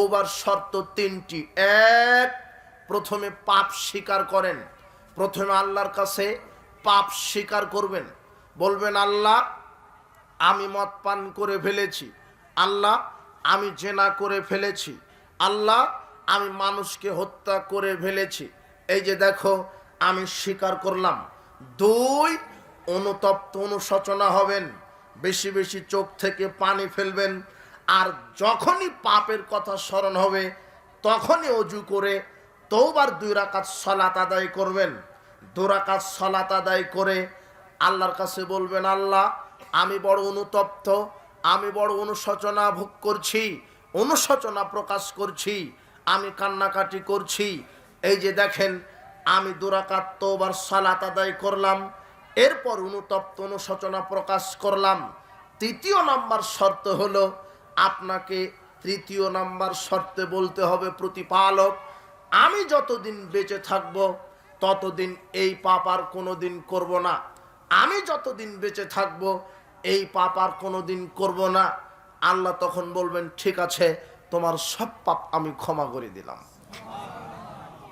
তওবার শর্ত তিনটি। এক, প্রথমে পাপ স্বীকার করেন। প্রথমে আল্লাহর কাছে পাপ স্বীকার করবেন, বলবেন আল্লাহ আমি মদ পান করে ফেলেছি, আল্লাহ আমি জেনা করে ফেলেছি, আল্লাহ আমি মানুষকে হত্যা করে ফেলেছি, এই যে দেখো আমি স্বীকার করলাম। দুই, অনুতপ্ত অনুশোচনা হবেন, বেশি বেশি চোখ থেকে পানি ফেলবেন। আর যখনই পাপের কথা স্মরণ হবে তখনই অজু করে তওবার 2 রাকাত সালাত আদায় করবেন। 2 রাকাত সালাত আদায় করে আল্লাহর কাছে বলবেন আল্লাহ আমি বড় অনুতপ্ত, আমি বড় অনুশোচনা ভোগ করছি, অনুশোচনা প্রকাশ করছি, আমি কান্নাকাটি করছি। এই যে দেখেন আমি 2 রাকাত তওবার সালাত আদায় করলাম, এরপর অনুতপ্ত অনুশোচনা প্রকাশ করলাম। তৃতীয় নাম্বার শর্ত হলো আপনাকে তৃতীয় নাম্বার শর্তে বলতে হবে প্রতিপালক আমি যতদিন বেঁচে থাকব ততদিন এই পাপ আর কোনোদিন করব না, আমি যতদিন বেঁচে থাকব এই পাপ আর কোনোদিন করব না। আল্লাহ তখন বলবেন ঠিক আছে তোমার সব পাপ আমি ক্ষমা করে দিলাম।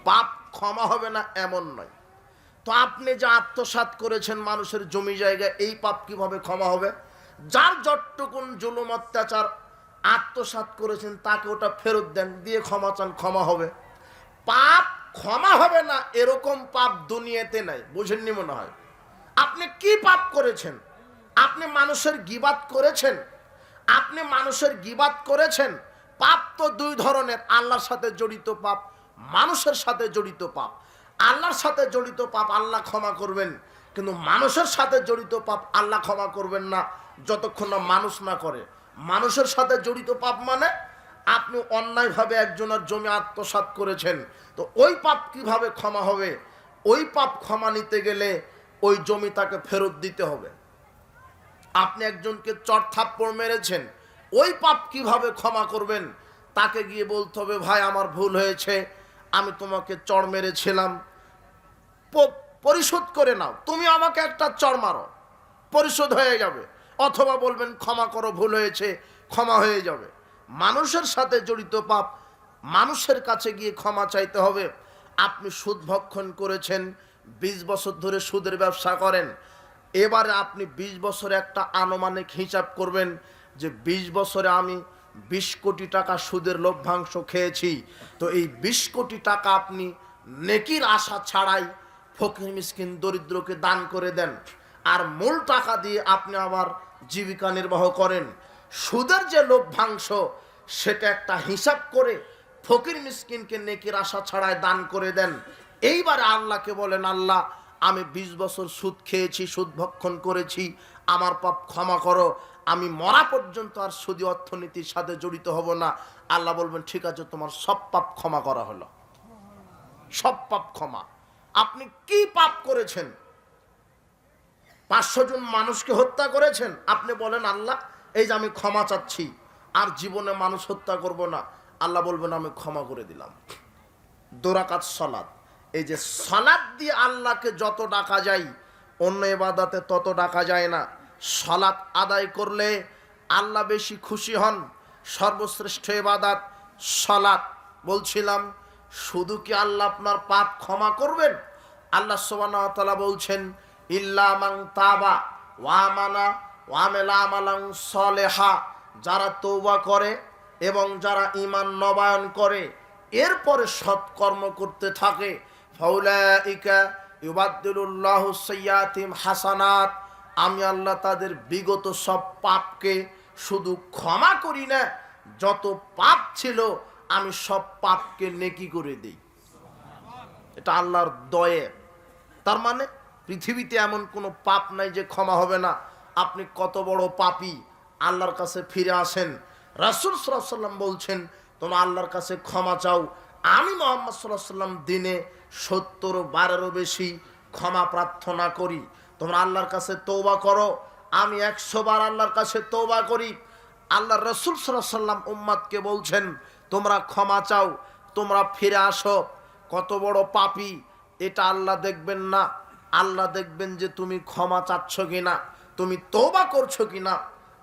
পাপ ক্ষমা হবে না এমন নয়। তো আপনি যে আত্মসাৎ করেছেন মানুষের জমি জায়গা, এই পাপ কিভাবে ক্ষমা হবে? যার যতটুকুন জুলুম অত্যাচার আত্মসাৎ করেছেন তাকে ওটা ফেরত দেন, দিয়ে ক্ষমা চান, ক্ষমা হবে। পাপ ক্ষমা হবে না এরকম পাপ দুনিয়াতে নাই, বুঝেননি মনে হয়। আপনি কি পাপ করেছেন? আপনি মানুষের গীবাত করেছেন, আপনি মানুষের গীবাত করেছেন। পাপ তো 2 ধরনের, আল্লাহর সাথে জড়িত পাপ, মানুষের সাথে জড়িত পাপ। আল্লাহর সাথে জড়িত পাপ আল্লাহ ক্ষমা করবেন, কিন্তু মানুষের সাথে জড়িত পাপ আল্লাহ ক্ষমা করবেন না যতক্ষণ না মানুষ না করে। মানুষের সাথে জড়িত পাপ মানে আপনি অন্যায়ভাবে একজনের জমি আত্মসাৎ করেছেন, তো ওই পাপ কিভাবে ক্ষমা হবে? ওই পাপ ক্ষমা নিতে গেলে ওই জমি তাকে ফেরত দিতে হবে। আপনি একজনকে চড় থাপ্পড় মেরেছেন, ওই পাপ কিভাবে ক্ষমা করবেন? তাকে গিয়ে বলতে হবে ভাই আমার ভুল হয়েছে, আমি তোমাকে চড় মেরেছিলাম, পরিশোধ করে নাও, তুমি আমাকে একটা চড় মারো, পরিশোধ হয়ে যাবে। অথবা বলবেন ক্ষমা করো, ভুল হয়েছে, ক্ষমা হয়ে যাবে। মানুষের সাথে জড়িত পাপ মানুষের কাছে গিয়ে ক্ষমা চাইতে হবে। আপনি সুদ ভক্ষণ করেছেন, 20 বছর ধরে সুদের ব্যবসা করেন, এবারে আপনি 20 বছরে একটা আনুমানিক হিসাব করবেন যে 20 বছরে আমি 20 কোটি টাকা সুদের লভ্যাংশ খেয়েছি। তো এই 20 কোটি টাকা আপনি নেকির আশা ছাড়াই ফকির মিসকিন দরিদ্রকে দান করে দেন, আর মূল টাকা দিয়ে আপনি আবার জীবিকা নির্বাহ করেন। সুদের যে লভ্যাংশ সেটা একটা হিসাব করে ফকির মিসকিনকে নেকির আশা ছাড়াই দান করে দেন। এইবারে আল্লাহকে বলেন আল্লাহ আমি 20 বছর সুদ খেয়েছি, সুদ ভক্ষণ করেছি, আমার পাপ ক্ষমা করো, আমি মরা পর্যন্ত আর সুদী অর্থনীতির সাথে জড়িত হব না। আল্লাহ বলবেন ঠিক আছে তোমার সব পাপ ক্ষমা করা হলো, সব পাপ ক্ষমা। আপনি কি পাপ করেছেন? 500 জন মানুষকে হত্যা করেছেন, আপনি বলেন আল্লাহ এই যে আমি ক্ষমা চাচ্ছি, আর জীবনে মানুষ হত্যা করব না। আল্লাহ বলবেন আমি ক্ষমা করে দিলাম। 2 রাকাত সালাত, এই যে সালাত দিয়ে আল্লাহকে যত ডাকা যায় অন্য ইবাদতে তত ডাকা যায় না। সালাত আদায় করলে আল্লাহ বেশি খুশি হন। সর্বশ্রেষ্ঠ ইবাদত সালাত। বলছিলাম শুধু কি আল্লাহ আপনার পাপ ক্ষমা করবেন? আল্লাহ সুবহানাহু ওয়া তাআলা বলছেন ইল্লা মান তাবা ওয়া আমানা ওয়া আমিলা আমালান সালিহা, যারা তওবা করে এবং যারা ঈমান নবায়ন করে এরপরে সৎকর্ম করতে থাকে, ফাউলাইকা ইউবাদদিলুল্লাহু সাইয়্যাতিহিম হাসানাত, আমি আল্লাহ তাদের বিগত সব পাপকে শুধু ক্ষমা করি না, যত পাপ ছিল আমি সব পাপকে নেকি করে দিই। এটা আল্লাহর দয়া। তার মানে পৃথিবীতে এমন কোনো পাপ নাই যে ক্ষমা হবে না। আপনি কত বড় পাপী, আল্লাহর কাছে ফিরে আসেন। রাসূল সাল্লাল্লাহু আলাইহি ওয়াসাল্লাম বলছেন তোমরা আল্লাহর কাছে ক্ষমা চাও, আমি মুহাম্মদ সাল্লাল্লাহু আলাইহি ওয়াসাল্লাম দিনে 70-12 বেশি ক্ষমা প্রার্থনা করি। তোমরা আল্লাহর কাছে তওবা করো, আমি 100 বার আল্লাহর কাছে তওবা করি। আল্লাহ রাসূল সাল্লাল্লাহু আলাইহি ওয়াসাল্লাম উম্মতকে বলছেন তোমরা ক্ষমা চাও, তোমরা ফিরে আসো। কত বড় পাপী এটা আল্লাহ দেখবেন না, আল্লাহ দেখবেন যে তুমি ক্ষমা চাচ্ছ কিনা, তুমি তওবা করছো কিনা।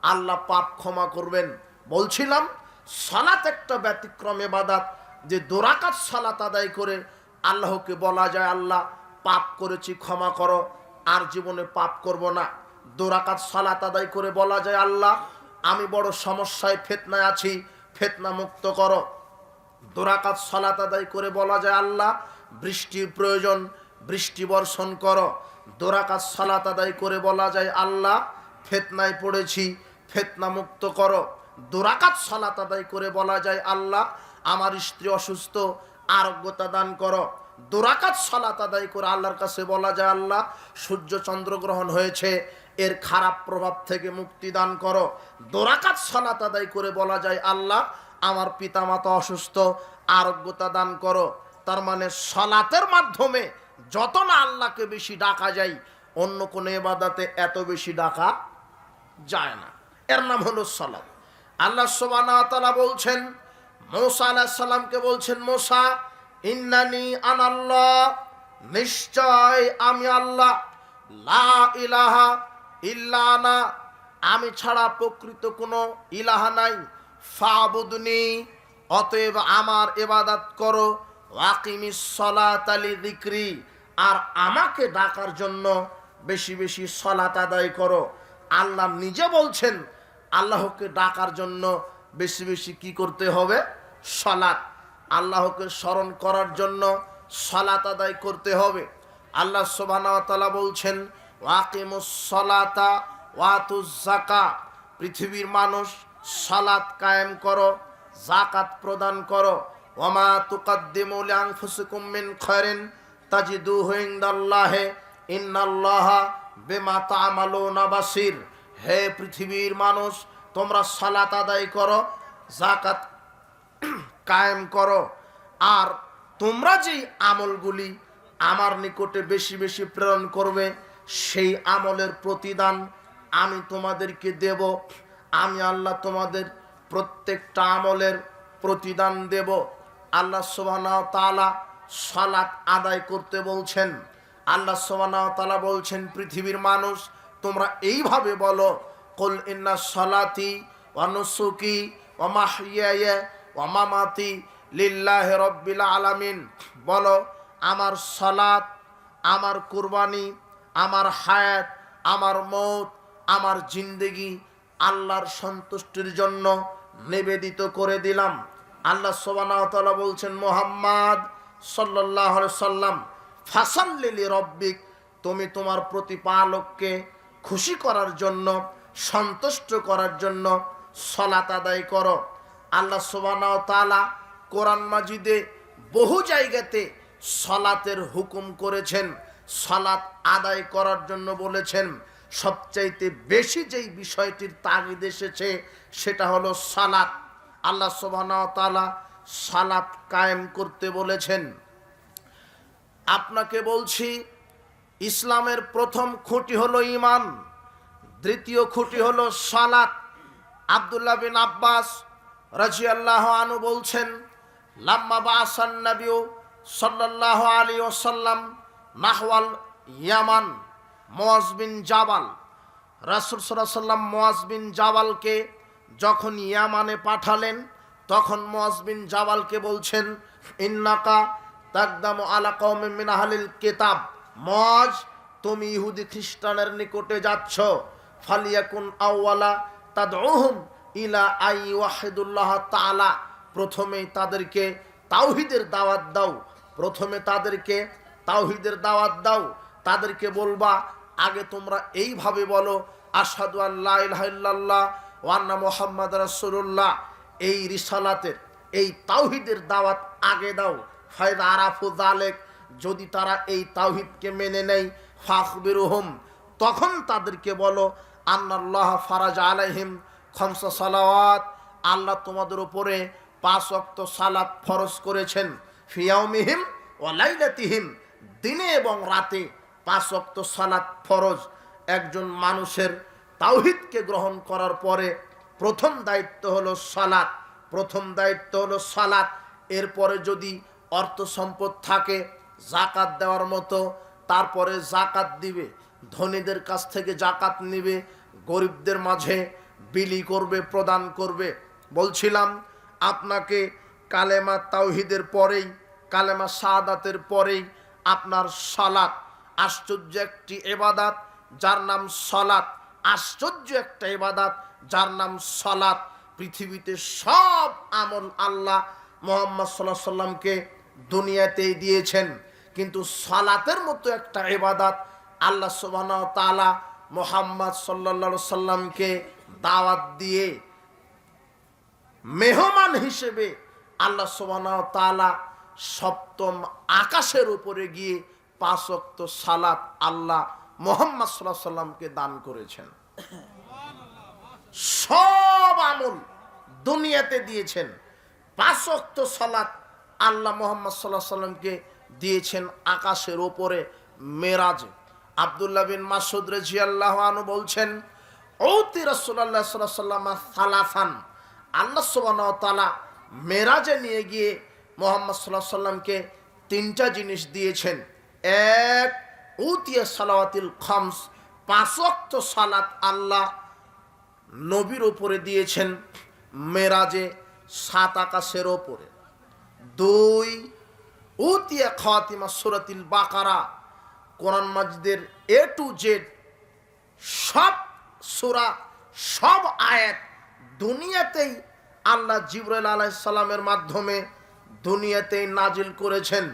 আল্লাহ পাপ ক্ষমা করবেন। বলছিলাম সালাত একটা ব্যতিক্রম ইবাদত, যে 2 রাকাত সালাত আদায় করে আল্লাহকে বলা যায় আল্লাহ পাপ করেছি ক্ষমা করো, আর জীবনে পাপ করব না। 2 রাকাত সালাত আদায় করে বলা যায় আল্লাহ আমি বড় সমস্যায় ফিতনায় আছি, ফিতনা মুক্ত করো। 2 রাকাত সালাত আদায় করে বলা যায় আল্লাহ বৃষ্টির প্রয়োজন, বৃষ্টি বর্ষণ করো। 2 রাকাত সালাত আদায় করে বলা যায় আল্লাহ ফিতনায় পড়েছি, ফিতনা মুক্ত করো। 2 রাকাত সালাত আদায় করে বলা যায় আল্লাহ আমার স্ত্রী অসুস্থ, আরোগ্যতা দান করো। 2 রাকাত সালাত আদায় করে আল্লাহর কাছে বলা যায় আল্লাহ সূর্য চন্দ্রগ্রহণ হয়েছে, এর খারাপ প্রভাব থেকে মুক্তি দান করো। 2 রাকাত সালাত আদায় করে বলা যায় আল্লাহ আমার পিতামাতা অসুস্থ, আরোগ্যতা দান করো। তার মানে সালাতের মাধ্যমে যত না আল্লাহকে বেশি ডাকা যায়, অন্য কোনো ইবাদতে এত বেশি ডাকা যায় না। এর নাম হলো সালাত। আল্লাহ সুবহানাহু ওয়া তাআলা বলছেন, মূসা আলাইহিস সালামকে বলছেন, মূসা ইন্নানি আনাল্লাহ, নিশ্চয় আমি আল্লাহ, লা ইলাহা ইল্লা আনা, আমি ছাড়া প্রকৃত কোনো ইলাহা নাই, ফাবুদনি, অতএব আমার ইবাদত করো, ওয়াকিমিস সালাতা লিযিকরি, আর আমাকে ডাকার জন্য বেশি বেশি সালাত আদায় করো। আল্লাহ নিজে বলছেন আল্লাহকে ডাকার জন্য বেশি বেশি কি করতে হবে? সালাত। আল্লাহকে স্মরণ করার জন্য সালাত আদায় করতে হবে। আল্লাহ সুবহানাহু ওয়া তাআলা বলছেন ওয়াকিমুস সালাতা ওয়াতুজ যাকাত, পৃথিবীর মানুষ সালাত কায়েম করো, যাকাত প্রদান করো। ওয়ামা তুকাদ্দিমু লিআনফুসিকুম মিন খায়রিন তাজিদুহু ইনদাল্লাহি ইন্নাল্লাহা বিমা তা'মালুনা বাসীর। হে পৃথিবীর মানুষ, তোমরা সালাত আদায় করো, যাকাত কায়েম করো, আর তোমরা যেই আমলগুলি আমার নিকটে বেশি বেশি প্রেরণ করবে সেই আমলের প্রতিদান আমি তোমাদেরকে দেব। আমি আল্লাহ তোমাদের প্রত্যেকটা আমলের প্রতিদান দেব। আল্লাহ সুবহানাহু ওয়া তাআলা সালাত আদায় করতে বলছেন। আল্লাহ সুবহানাহু ওয়া তাআলা বলছেন পৃথিবীর মানুষ তোমরা এইভাবে বলো, কুল ইন্না সালাতি ওয়া নুসুকি ওয়া মাহইয়ায়া ওয়া মামাতি লিল্লাহি রাব্বিল আলামিন। বলো আমার সালাত, আমার কুরবানি, আমার হায়াত, আমার মৌত, আমার জিন্দেগি আল্লাহর সন্তুষ্টির জন্য নিবেদিত করে দিলাম। আল্লাহ সুবহানাহু ওয়া তাআলা বলছেন মুহাম্মদ সাল্লাল্লাহু আলাইহি সাল্লাম ফাসাল্লি লিরাব্বিক, তুমি তোমার প্রতিপালককে খুশি করার জন্য, সন্তুষ্ট করার জন্য সালাত আদায় করো। আল্লাহ সুবহানাহু ওয়া তাআলা কোরআন মাজিদে বহু জায়গাতে সালাতের হুকুম করেছেন, সালাত আদায় করার জন্য বলেছেন। সবচাইতে বেশি যেই বিষয়টির তাগিদ এসেছে সেটা হলো সালাত। আল্লাহ সুবহানাহু ওয়া তাআলা সালাত কায়েম করতে বলেছেন। আপনাকে বলছি ইসলামের প্রথম খুঁটি হলো ঈমান, দ্বিতীয় খুঁটি হলো সালাত। আব্দুল্লাহ বিন আব্বাস রাদিয়াল্লাহু আনহু বলছেন, লাম্মা বাআসান নবী সাল্লাল্লাহু আলাইহি ওয়াসাল্লাম নাহওয়াল ইয়ামান মুআজ বিন জাবাল, রাসূল সাল্লাল্লাহু আলাইহি ওয়াসাল্লাম মুআজ বিন জাবালকে যখন ইয়ামানে পাঠালেন তখন মুআজ বিন জাবালকে বলছেন, ইন্নাকা তাকদামু আলা কওমিন মিন আহলিল কিতাব, মুআজ তুমি ইহুদি খ্রিস্টানের নিকটে যাচ্ছ, ফালিয়াকুন আউওয়ালা তাদউহুম ইলা আই ওয়াহিদুল্লাহ তাআলা, প্রথমেই তাদেরকে তাওহীদের দাওয়াত দাও, প্রথমে তাদেরকে তাওহীদের দাওয়াত দাও। তাদেরকে বলবা আগে তোমরা এইভাবে বলো আশহাদু আল্লা ইলাহা ইল্লাল্লাহ ওয়া আন্না মুহাম্মাদুর রাসূলুল্লাহ। এই রিসালাতের, এই তাওহীদের দাওয়াত আগে দাও। ফায়দা আরাফু যালিক, যদি তারা এই তাওহীদকে মেনে নেয়, ফাখবিরুহুম, তখন তাদেরকে বলো আন্নাল্লাহ ফারাজ আলাইহিম খামসা সালাওয়াত, আল্লাহ তোমাদের উপরে 5 ওয়াক্ত সালাত ফরজ করেছেন। ফিয়াউমিহিম ওয়া লাইলাতিহিম, দিনে এবং রাতে 5 ওয়াক্ত সালাত ফরজ। একজন মানুষের তাওহীদকে গ্রহণ করার পরে প্রথম দায়িত্ব হলো সালাত, প্রথম দায়িত্ব হলো সালাত। এরপরে যদি অর্থ সম্পদ থাকে যাকাত দেওয়ার মতো, তারপরে যাকাত দিবে, ধনীদের কাছ থেকে যাকাত নিবে, গরিবদের মাঝে বিলি করবে, প্রদান করবে। বলছিলাম আপনাকে কালেমা তাওহীদের পরেই, কালেমা শাহাদাতের পরেই আপনার সালাত, আশ্চর্য একটি ইবাদত যার নাম সালাত, আশ্চর্য একটা ইবাদত যার নাম সালাত। পৃথিবীতে সব আমল আল্লাহ মুহাম্মদ সাল্লাল্লাহু আলাইহি সাল্লামকে দুনিয়াতেই দিয়েছেন, কিন্তু সালাতের মতো একটা ইবাদত আল্লাহ সুবহানাহু ওয়া তাআলা মুহাম্মদ সাল্লাল্লাহু আলাইহি সাল্লামকে দাওয়াত দিয়ে মেহমান হিসেবে আল্লাহ সুবহানাহু ওয়া তাআলা সপ্তম আকাশের উপরে গিয়ে 5 ওয়াক্ত সালাত আল্লাহ মুহাম্মদ সাল্লাল্লাহু আলাইহি সাল্লামকে দান করেছেন। সব আমল দুনিয়াতে দিয়েছেন, 5 ওয়াক্ত সালাত আল্লাহ মুহাম্মদ সাল্লাল্লাহু আলাইহি সাল্লামকে দিয়েছেন আকাশের উপরে মেরাজে। আব্দুল্লাহ বিন মাসউদ রাদিয়াল্লাহু আনহু বলছেন, ওতি রাসূলুল্লাহ সাল্লাল্লাহু আলাইহি ওয়াসাল্লাম সালাফান, আল্লাহ সুবহানাহু ওয়া তাআলা মেরাজে নিয়ে গিয়ে মুহাম্মদ সাল্লাল্লাহু আলাইহি সাল্লামকে 3টা জিনিস দিয়েছেন। এক, উতিয়া সালাওয়াতিল খামস, 5 ওয়াক্ত সালাত আল্লাহ নবীর উপরে দিয়েছেন মেরাজে 7 আকাশের উপরে। 2, উতিয়া খাতিমা সূরাতুল বাকারা, কোরআন মাজিদের A to Z সব সূরা, সব আয়াত দুনিয়াতেই আল্লাহ জিবরাইল আলাইহিস সালামের মাধ্যমে দুনিয়াতেই নাজিল করেছেন,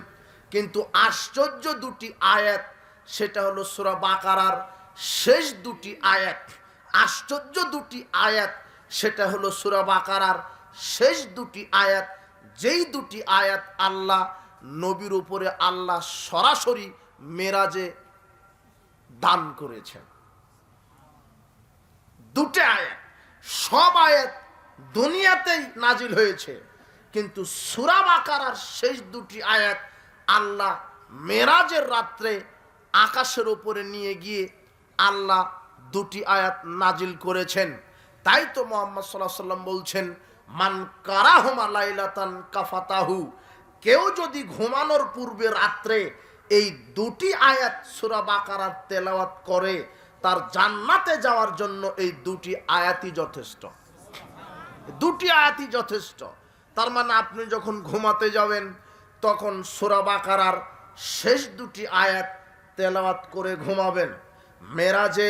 কিন্তু আশ্চর্য 2টি আয়াত, সেটা হলো সূরা বাকারার শেষ 2টি আয়াত। আশ্চর্য 2টি আয়াত, সেটা হলো সূরা বাকারার শেষ 2টি আয়াত, যেই 2টি আয়াত আল্লাহ নবীর উপরে আল্লাহ সরাসরি মেরাজে দান করেছেন। 2টা আয়াত, সব আয়াত দুনিয়াতেই নাজিল হয়েছে, কিন্তু সূরা বাকারার শেষ 2টি আয়াত আল্লাহ মেরাজের রাত্রে আকাশের উপরে নিয়ে গিয়ে আল্লাহ 2টি আয়াত নাজিল করেছেন। তাই তো মুহাম্মদ সাল্লাল্লাহু আলাইহি সাল্লাম বলছেন, মান কারাহুমা লাইলাতান কাফাতাহু, কেউ যদি ঘুমানোর পূর্বে রাত্রে এই 2টি আয়াত সূরা বাকারার তেলাওয়াত করে, তার জান্নাতে যাওয়ার জন্য এই 2টি আয়াতই যথেষ্ট। 2টি আয়াতই যথেষ্ট। তার মানে আপনি যখন ঘুমাতে যাবেন তখন সূরা বাকারার শেষ 2টি আয়াত তেলাওয়াত করে ঘুমাবেন। মেরাজে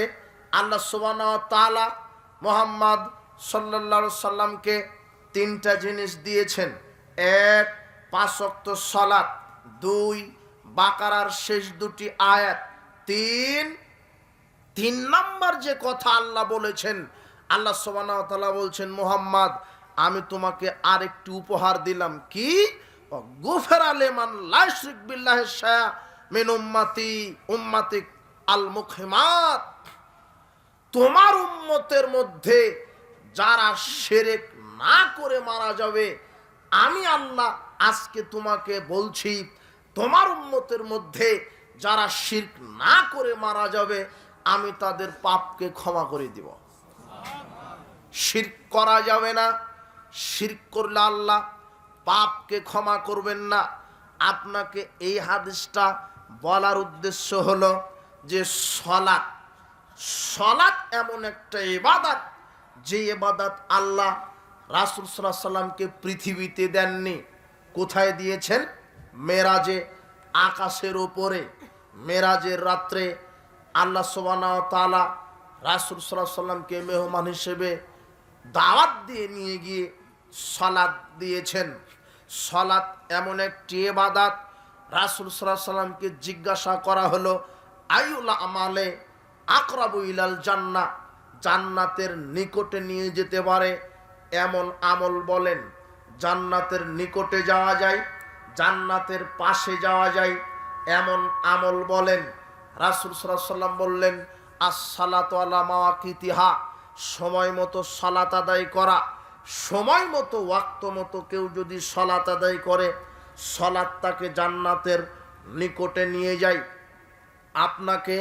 আল্লাহ সুবহানাহু ওয়া তাআলা মুহাম্মদ সাল্লাল্লাহু আলাইহি সাল্লামকে 3টা জিনিস দিয়েছেন। 1, 5 ওয়াক্ত সালাত। 2, বাকারার শেষ 2টি আয়াত। 3 নাম্বার যে কথা আল্লাহ বলেছেন, আল্লাহ সুবহানাহু ওয়া তাআলা বলছেন, মুহাম্মদ আমি তোমাকে আরেকটি উপহার দিলাম। কি? গুফরা লিমান লা ইউশরিক বিল্লাহি শাইআ মিন উম্মাতিক আল মুখহিমাত, তোমার উম্মতের মধ্যে যারা শিরক না করে মারা যাবে, আমি আল্লাহ আজকে তোমাকে বলছি, তোমার উম্মতের মধ্যে যারা শিরক না করে মারা যাবে, আমি তাদের পাপকে ক্ষমা করে দিব। শিরক করা যাবে না, শিরক করলে আল্লাহ পাপকে ক্ষমা করবেন না। আপনাকে এই হাদিসটা বলার উদ্দেশ্য হলো যে সালাত এমন একটা ইবাদত, যে ইবাদত আল্লাহ রাসূল সাল্লাল্লাহু আলাইহি সাল্লামকে পৃথিবীতে দেননি। কোথায় দিয়েছেন? মেরাজে, আকাশের উপরে। মেরাজের রাত্রে আল্লাহ সুবহানাহু ওয়া তাআলা রাসূল সাল্লাল্লাহু আলাইহি সাল্লামকে মেহমান হিসেবে দাওয়াত দিয়ে নিয়ে গিয়ে সালাত দিয়েছেন। সালাত এমন একটি ইবাদত, রাসূল সাল্লাল্লাহু আলাইহি সাল্লামকে জিজ্ঞাসা করা হলো, আইউল আমালে আকরাবু ইলাল জান্নাহ, জান্নাতের নিকটে নিয়ে যেতে পারে এমন আমল বলেন। জান্নাতের নিকটে যাওয়া যায়, জান্নাতের পাশে যাওয়া যায় এমন আমল বলেন। রাসূল সাল্লাল্লাহু আলাইহি সাল্লাম বললেন, আস-সালাতু আলা মাওয়াকিতিহা, সময় মতো সালাত আদায় করা। সময় মতো, ওয়াক্ত মতো কেউ যদি সালাত আদায় করে, সালাত তাকে জান্নাতের নিকটে নিয়ে যায়। আপনাকে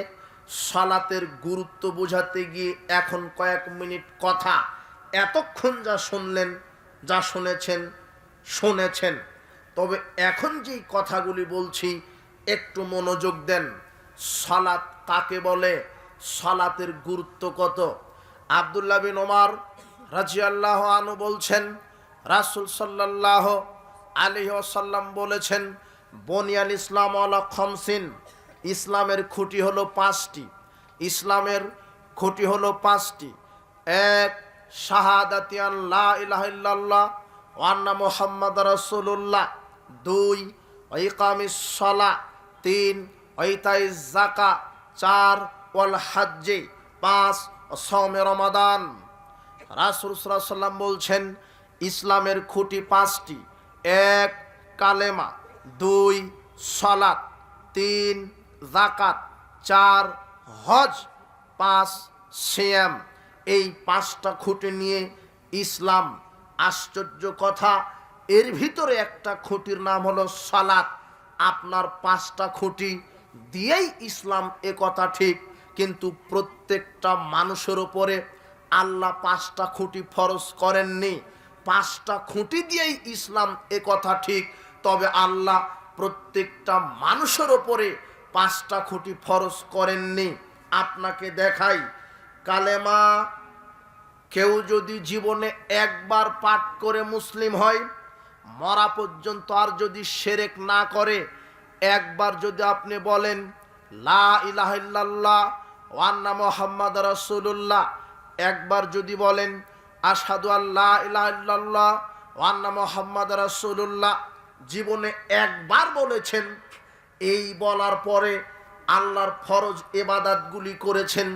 সালাতের গুরুত্ব বোঝাতে গিয়ে এখন কয়েক মিনিট কথা, এতক্ষণ যা শুনলেন, যা শুনেছেন, তবে এখন যেই কথাগুলি বলছি একটু মনোযোগ দেন। সালাত কাকে বলে? সালাতের গুরুত্ব কত? আব্দুল্লাহ বিন ওমর রাদিয়াল্লাহু আনহু বলছেন, রাসূল সাল্লাল্লাহু আলাইহি ওয়াসাল্লাম বলেছেন, বুনিয়াল ইসলাম আলা খামসিন, ইসলামের খুঁটি হলো পাঁচটি। ইসলামের খুঁটি হলো পাঁচটি। এক, শাহাদাতি আল্লা ইলাহা ইল্লাল্লাহ ওয়া আন্না মুহাম্মাদুর রাসূলুল্লাহ। দুই, ইকামিস সালাহ। তিন, ইতাইজ যাকাত। চার, ওয়াল হজ্জে। পাঁচ, সাওমে রমাদান। রাসূল সাল্লাল্লাহু আলাইহি ওয়াসাল্লাম বলছেন, ইসলামের খুঁটি পাঁচটি। এক, কালেমা। দুই, সালাত। তিন, যাকাত। চার, হজ। পাঁচ, সিয়াম। এই পাঁচটা খুঁটি নিয়ে ইসলাম। আশ্চর্য কথা, এর ভিতরে একটা খুঁটির নাম হলো সালাত। আপনার পাঁচটা খুঁটি দিয়েই ইসলাম, এ কথা ঠিক, কিন্তু প্রত্যেকটা মানুষের উপরে আল্লাহ পাঁচটা খুঁটি ফরজ করেননি। পাঁচটা খুঁটি দিয়েই ইসলাম, এ কথা ঠিক, তবে আল্লাহ প্রত্যেকটা মানুষের উপরে পাঁচটা খুঁটি ফরজ করেননি। আপনাকে দেখাই, কালেমা কেউ যদি জীবনে একবার পাঠ করে মুসলিম হয়, মরা পর্যন্ত আর যদি শিরক না করে, একবার যদি আপনি বলেন লা ইলাহা ইল্লাল্লাহ ওয়া আন্না মুহাম্মাদুর রাসূলুল্লাহ, একবার যদি বলেন আশহাদু আল্লা ইলাহা ইল্লাল্লাহ ওয়া আন্না মুহাম্মাদুর রাসূলুল্লাহ, জীবনে একবার বলেছেন, এই বলার পরে আল্লাহর ফরজ ইবাদতগুলি করেছেন,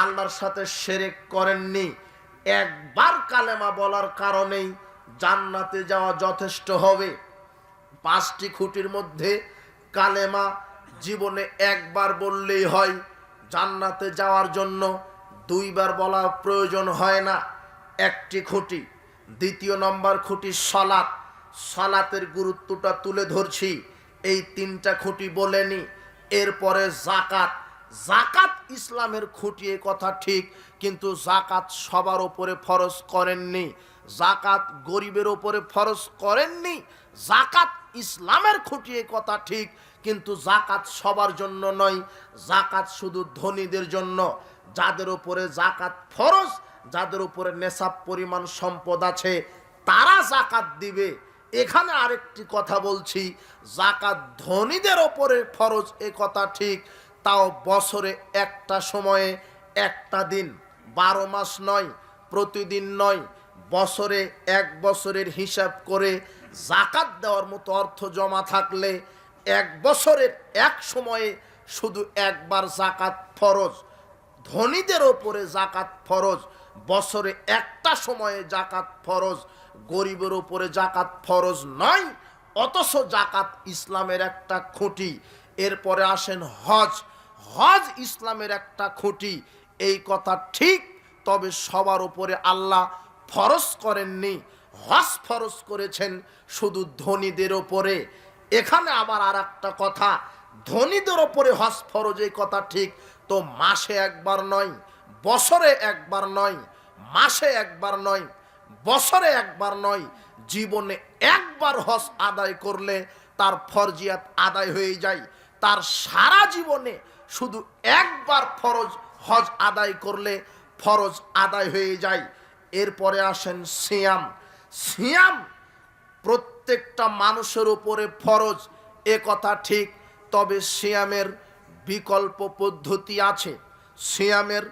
আল্লাহর সাথে শিরক করেননি। একবার কালেমা বলার কারণেই জান্নাতে যাওয়া যথেষ্ট হবে। পাঁচটি খুঁটির মধ্যে কালেমা জীবনে একবার বললেই হয়। জান্নাতে যাওয়ার জন্য দুইবার বলা প্রয়োজন হয় না। একটি খুঁটি। দ্বিতীয় নম্বর খুঁটি সালাত। সালাতের গুরুত্বটা তুলে ধরছি, এই তিনটা খুঁটি বলেনি। এরপরে যাকাত। যাকাত ইসলামের খুঁটি, এ কথা ঠিক, কিন্তু যাকাত সবার উপরে ফরজ করেননি। যাকাত গরিবের উপরে ফরজ করেননি। যাকাত ইসলামের খুঁটি, এ কথা ঠিক, কিন্তু যাকাত সবার জন্য নয়। যাকাত শুধু ধনীদের জন্য। যাদের উপরে যাকাত ফরজ, যাদের উপরে নেশাব পরিমাণ সম্পদ আছে, তারা যাকাত দিবে। এখানে আরেকটি কথা বলছি, যাকাত ধনীদের ওপরে ফরজ, এ কথা ঠিক, তাও বছরে একটা সময়ে একটা দিন, 12 মাস নয়, প্রতিদিন নয়, বছরে এক বছরের হিসাব করে যাকাত দেওয়ার মতো অর্থ জমা থাকলে এক বছরের এক সময়ে শুধু একবার যাকাত ফরজ। ধনীদের ওপরে যাকাত ফরজ, বছরে একটা সময়ে যাকাত ফরজ, গরিবের ওপরে যাকাত ফরজ নয়। অথচ যাকাত ইসলামের একটা খুঁটি। এরপরে আসেন হজ। হজ ইসলামের একটা খুঁটি, এই কথা ঠিক, তবে সবার উপরে আল্লাহ ফরজ করেননি। হজ ফরজ করেছেন শুধু ধনীদের ওপরে। এখানে আবার আর একটা কথা, ধনীদের ওপরে হজ ফরজ, এই কথা ঠিক, তো মাসে একবার নয়, বছরে একবার নয়, মাসে একবার নয়, বছরে একবার নয়, জীবনে একবার হজ আদায় করলে তার ফরজিয়াত আদায় হয়ে যায়। তার সারা জীবনে শুধু একবার ফরজ হজ আদায় করলে ফরজ আদায় হয়ে যায়। এরপরে আসেন সিয়াম। সিয়াম প্রত্যেকটা মানুষের উপরে ফরজ, এ কথা ঠিক, তবে সিয়ামের বিকল্প পদ্ধতি আছে। সিয়ামের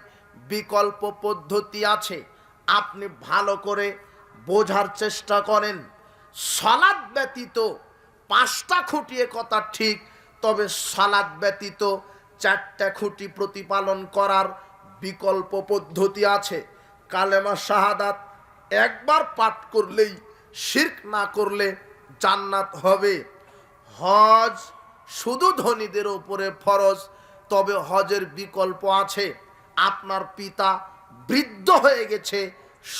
বিকল্প পদ্ধতি আছে, আপনি ভালো করে বোঝার চেষ্টা করেন। সালাত ব্যতীত পাঁচটা খুঁটি, এ কথা ঠিক, তবে সালাত ব্যতীত চারটা খুঁটি প্রতিপালন করার বিকল্প পদ্ধতি আছে। কালেমা শাহাদাত একবার পাঠ করলেই, শিরক না করলে জান্নাত হবে। হজ শুধু ধনীদের উপরে ফরজ, তবে হজের বিকল্প আছে। আপনার পিতা বৃদ্ধ হয়ে গেছে,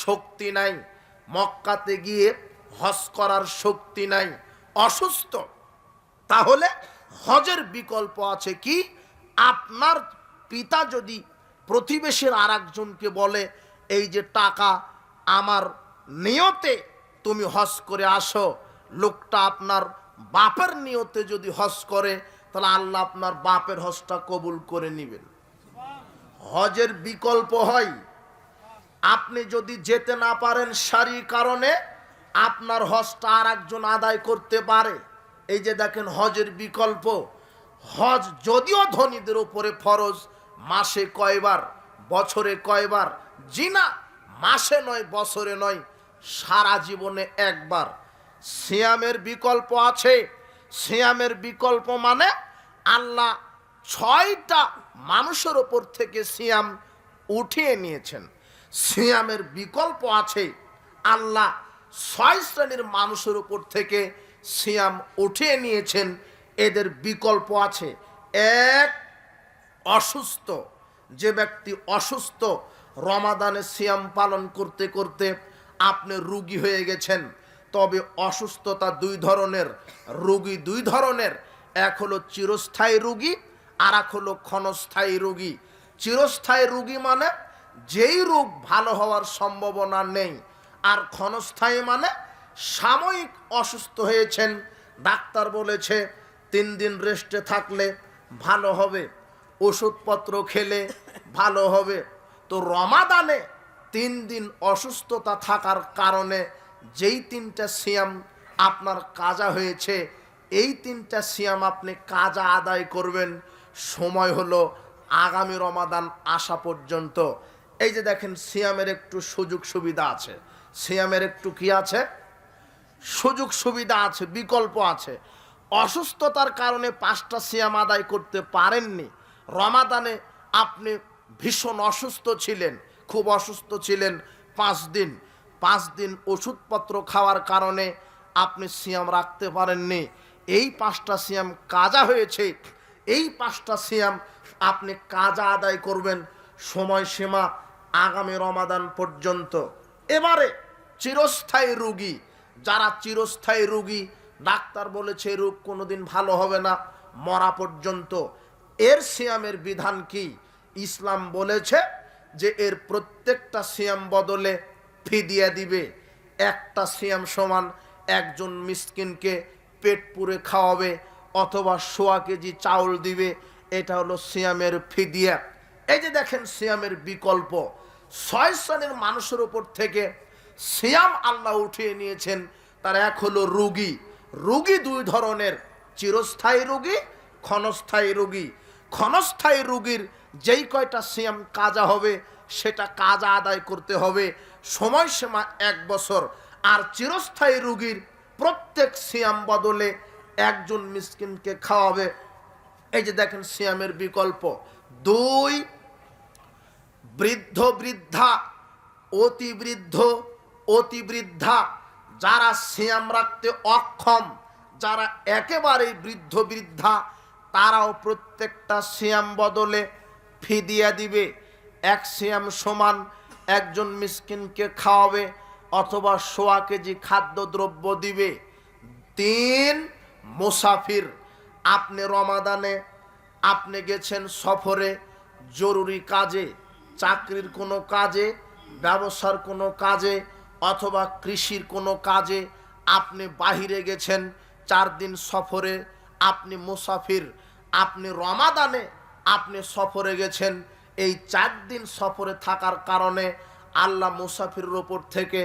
শক্তি নাই, মক্কাতে গিয়ে হজ করার শক্তি নাই, অসুস্থ, তাহলে হজের বিকল্প আছে। কি? আপনার পিতা যদি প্রতিবেশীর আর একজনকে বলে, এই যে টাকা আমার নিয়তে তুমি হজ করে আসো, লোকটা আপনার বাপের নিয়তে যদি হজ করে, তাহলে আল্লাহ আপনার বাপের হজটা কবুল করে নেবেন। হজের বিকল্প হয়, আপনি যদি যেতে না পারেন শারীরিক কারণে, আপনার হজটা আর একজন আদায় করতে পারে। এই যে দেখেন হজের বিকল্প। হজ যদিও ধনীদের উপরে ফরজ, মাসে কয়বার, বছরে কয়বার? জি না, মাসে নয়, বছরে নয়, সারা জীবনে একবার। সিয়ামের বিকল্প আছে। সিয়ামের বিকল্প মানে আল্লাহ 6টা মানুষের ওপর থেকে সিয়াম উঠিয়ে নিয়েছেন। সিয়ামের বিকল্প আছে। আল্লাহ 6 শ্রেণীর মানুষের উপর থেকে সিয়াম উঠিয়ে নিয়েছেন। এদের বিকল্প আছে। এক, অসুস্থ। যে ব্যক্তি অসুস্থ, রমাদানে সিয়াম পালন করতে করতে আপনি রোগী হয়ে গেছেন। তবে অসুস্থতা দুই ধরনের, রোগী দুই ধরনের। এক হলো চিরস্থায়ী রোগী, আর এক হলো ক্ষণস্থায়ী রোগী। চিরস্থায়ী রোগী মানে যেই রোগ ভালো হওয়ার সম্ভাবনা নেই। আর ক্ষণস্থায়ী মানে সাময়িক অসুস্থ হয়েছেন, ডাক্তার বলেছে 3 দিন রেস্টে থাকলে ভালো হবে, ওষুধপত্র খেলে ভালো হবে। তো রমাদানে 3 দিন অসুস্থতা থাকার কারণে যেই 3টা সিয়াম আপনার কাজা হয়েছে, এই 3টা সিয়াম আপনি কাজা আদায় করবেন। সময় হলো আগামী রমাদান আসা পর্যন্ত। এই যে দেখেন সিয়ামের একটু সুযোগ সুবিধা আছে। সিয়ামের একটু কি আছে? সুযোগ সুবিধা আছে, বিকল্প আছে। অসুস্থতার কারণে 5টা সিয়াম আদায় করতে পারেননি, রমাদানে আপনি ভীষণ অসুস্থ ছিলেন, খুব অসুস্থ ছিলেন 5 দিন, 5 দিন ওষুধপত্র খাওয়ার কারণে আপনি সিয়াম রাখতে পারেননি। এই 5টা সিয়াম কাজা হয়েছে, এই 5টা সিয়াম আপনি কাজা আদায় করবেন। সময়সীমা আগামী রমাদান পর্যন্ত। এবারে চিরস্থায়ী রোগী, যারা চিরস্থায়ী রোগী, ডাক্তার বলেছে রোগ কোনোদিন ভালো হবে না, মরা পর্যন্ত, এর সিয়ামের বিধান কি? ইসলাম বলেছে যে এর প্রত্যেকটা সিয়াম বদলে ফিদিয়া দিবে। একটা সিয়াম সমান একজন মিসকিনকে পেট পুরে খাওয়াবে, অথবা 1.25 কেজি চাউল দিবে। এটা হলো সিয়ামের ফিদিয়া। এই যে দেখেন সিয়ামের বিকল্প। 6 শ্রেণীর মানুষের উপর থেকে সিয়াম আল্লাহ উঠিয়ে নিয়েছেন। তার এক হলো রোগী। রোগী দুই ধরনের, চিরস্থায়ী রোগী, ক্ষণস্থায়ী রোগী। ক্ষণস্থায়ী রোগীর যেই কয়টা সিয়াম কাজা হবে সেটা কাজা আদায় করতে হবে, সময়সীমা 1 বছর। আর চিরস্থায়ী রোগীর প্রত্যেক সিয়াম বদলে একজন মিসকিনকে খাওয়াবে। এই যে দেখেন সিয়ামের বিকল্প। 2, বৃদ্ধ বৃদ্ধা, অতি বৃদ্ধ অতি বৃদ্ধা, যারা সিয়াম রাখতে অক্ষম, যারা একেবারেই বৃদ্ধ বৃদ্ধা, তারাও প্রত্যেকটা সিয়াম বদলে ফিদিয়া দিবে। 1 সিয়াম সমান একজন মিসকিনকে খাওয়াবে, অথবা 1.25 কেজি খাদ্যদ্রব্য দিবে। 3, মুসাফির। আপনি রমাদানে আপনি গেছেন সফরে, জরুরি কাজে, চাকরির কোনো কাজে, ব্যবসার কোনো কাজে, অথবা কৃষির কোনো কাজে আপনি বাহিরে গেছেন, 4 দিন সফরে, আপনি মুসাফির। আপনি রমাদানে আপনি সফরে গেছেন, এই 4 দিন সফরে থাকার কারণে আল্লাহ মুসাফিরের ওপর থেকে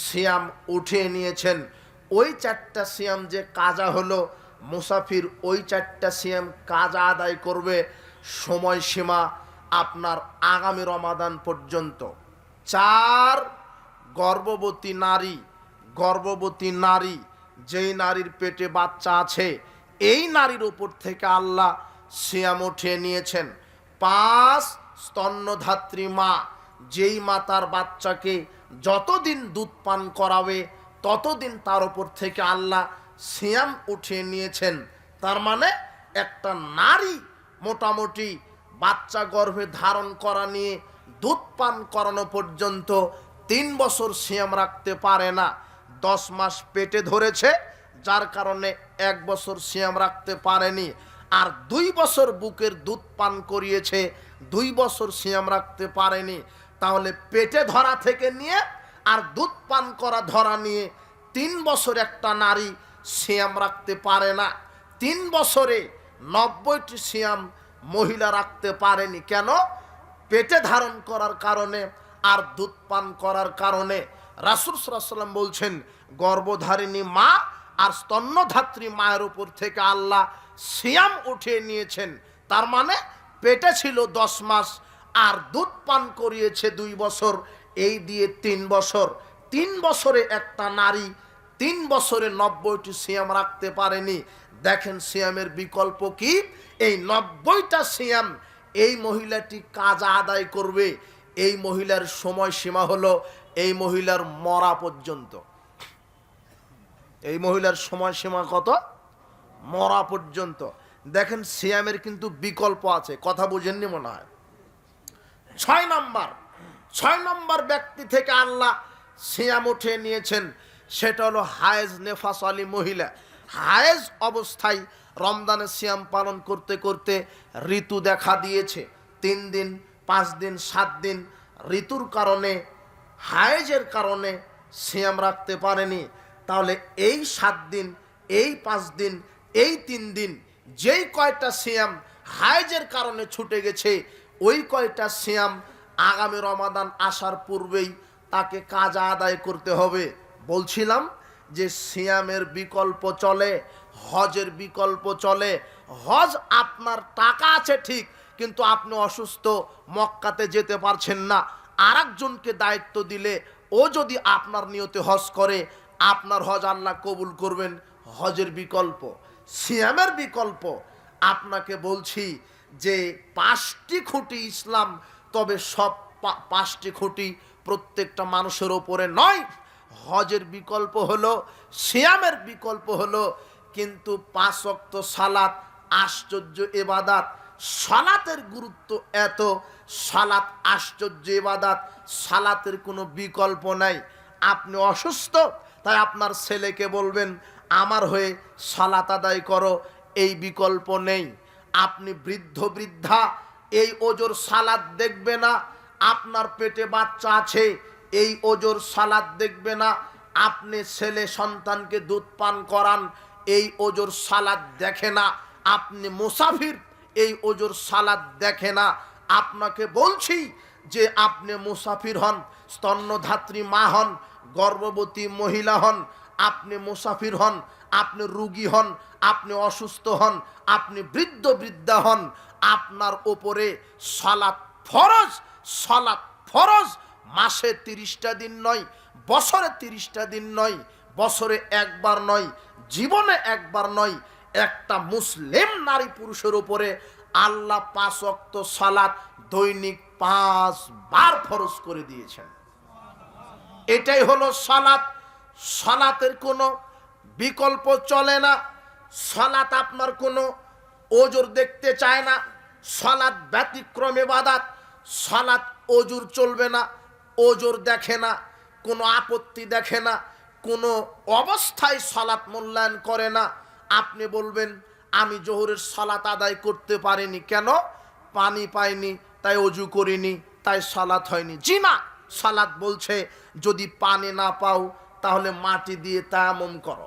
সিয়াম উঠিয়ে নিয়েছেন। ওই 4টা সিয়াম যে কাজা হলো, মুসাফির ওই 4টা সিয়াম কাজা আদায় করবে। সময়সীমা আপনার আগামী রমাদান পর্যন্ত। 4, গর্ভবতী নারী। গর্ভবতী নারী, যেই নারীর পেটে বাচ্চা আছে, এই নারীর উপর থেকে আল্লাহ সিয়াম উঠিয়ে নিয়েছেন। 5, স্তন্যধাত্রী মা, যেই মা তার বাচ্চাকে যতদিন দুধ পান করাবে ততদিন তার উপর থেকে আল্লাহ সিয়াম উঠিয়ে নিয়েছেন। তার মানে একটা নারী মোটামুটি বাচ্চা গর্ভে ধারণ করা নিয়ে দুধ পান করানো পর্যন্ত 3 বছর সিয়াম রাখতে পারে না। 10 মাস পেটে ধরেছে, যার কারণে 1 বছর সিয়াম রাখতে পারেনি। আর 2 বছর বুকের দুধ পান করিয়েছে, 2 বছর সিয়াম রাখতে পারেনি। তাহলে পেটে ধরা থেকে নিয়ে আর দুধ পান করা ধরা নিয়ে 3 বছর একটা নারী সিয়াম রাখতে পারে না। 3 বছরে 90টি সিয়াম মহিলা রাখতে পারেনি। কেন? পেটে ধারণ করার কারণে আর দুধ পান করার কারণে। রাসূল সাল্লাল্লাহু আলাইহি ওয়াসাল্লাম বলছেন, গর্ভধারিণী মা আর স্তন্যধাত্রী মায়ের উপর থেকে আল্লাহ সিয়াম উঠিয়ে নিয়েছেন। তার মানে পেটে ছিল 10 মাস আর দুধ পান করিয়েছে 2 বছর, এই দিয়ে 3 বছর। 3 বছরে একটা নারী 3 বছরে 90টি সিয়াম রাখতে পারেনি। দেখেন সিয়ামের বিকল্প কি? এই 90টা সিয়াম এই মহিলাটি কাজা আদায় করবে। এই মহিলার সময়সীমা হলো এই মহিলার মরা পর্যন্ত। এই মহিলার সময়সীমা কত? মরা পর্যন্ত। দেখেন সিয়ামের কিন্তু বিকল্প আছে, কথা বুঝেননি মনে হয়। 6 নম্বর ব্যক্তি থেকে আল্লাহ সিয়াম উঠিয়ে নিয়েছেন, সেটা হলো হায়েজ নেফাস আলী মহিলা। হায়েজ অবস্থায় রমজানের সিয়াম পালন করতে করতে ঋতু দেখা দিয়েছে। 3 দিন 5 দিন 7 দিন ঋতুর কারণে, হায়েজের কারণে সিয়াম রাখতে পারেনি। তাহলে এই 7 দিন, এই 5 দিন, এই 3 দিন যেই কয়টা সিয়াম হায়েজের কারণে ছুটে গেছে, ওই কয়টা সিয়াম আগামী রমাদান আসার পূর্বেই তাকে কাজা আদায় করতে হবে। বলছিলাম যে সিয়ামের বিকল্প চলে, হজের বিকল্প চলে। হজ আপনার টাকা আছে ঠিক, কিন্তু আপনি অসুস্থ, মক্কাতে যেতে পারছেন না। আরেকজনকে দায়িত্ব দিলে ও যদি আপনার নিয়তে হজ করে, আপনার হজ আল্লাহ কবুল করবেন। হজের বিকল্প। সিয়ামের বিকল্প আপনাকে বলছি যে 5টি খুঁটি ইসলাম, তবে সব 5টি খুঁটি প্রত্যেকটা মানুষের ওপরে নয়। হজের বিকল্প হলো, সিয়ামের বিকল্প হলো, কিন্তু 5 ওয়াক্ত সালাত আশ্চর্য ইবাদত। সালাতের গুরুত্ব এত, সালাত আশ্চর্য ইবাদত, সালাতের কোনো বিকল্প নাই। আপনি অসুস্থ, তাই আপনার ছেলেকে বলবেন আমার হয়ে সালাত আদায় করো, এই বিকল্প নেই। আপনি বৃদ্ধ বৃদ্ধা, এই ওজোর সালাত দেখবে না। আপনার পেটে বাচ্চা আছে, এই ওজোর সালাত দেখবে না। আপনি ছেলে সন্তানকে দুধ পান করান, এই ওজোর সালাত দেখে না। আপনি মুসাফির, এই ওজোর সালাত দেখে না। আপনাকে বলছি যে আপনি মুসাফির হন, স্তন্যধাত্রী মা হন, গর্ভবতী মহিলা হন, আপনি মুসাফির হন, আপনি রোগী হন, আপনি অসুস্থ হন, আপনি বৃদ্ধ বৃদ্ধা হন, আপনার ওপরে সালাত ফরজ। সালাত ফরজ। মাসে 30টা দিন নয়, বছরে 30টা দিন নয়, বছরে একবার নয়, জীবনে একবার নয়। একটা মুসলিম নারী পুরুষের উপরে আল্লাহ 5 ওয়াক্ত সালাত দৈনিক 5 বার ফরজ করে দিয়েছেন। এটাই হলো সালাত। সালাতের কোনো বিকল্প চলে না। সালাত আপনার কোনো ওজোর দেখতে চায় না। সালাত ব্যতিক্রম ইবাদত। সালাত ওজোর চলবে না, ওজোর দেখে না, কোনো আপত্তি দেখে না, কোনো অবস্থায় সালাত মূল্যায়ন করে না। আপনি বলবেন আমি জোহরের সালাত আদায় করতে পারিনি, কেন? পানি পাইনি, তাই অজু করিনি, তাই সালাত হয়নি। জি না, সালাত বলছে যদি পানি না পাও তাহলে মাটি দিয়ে তায়াম্মুম করো।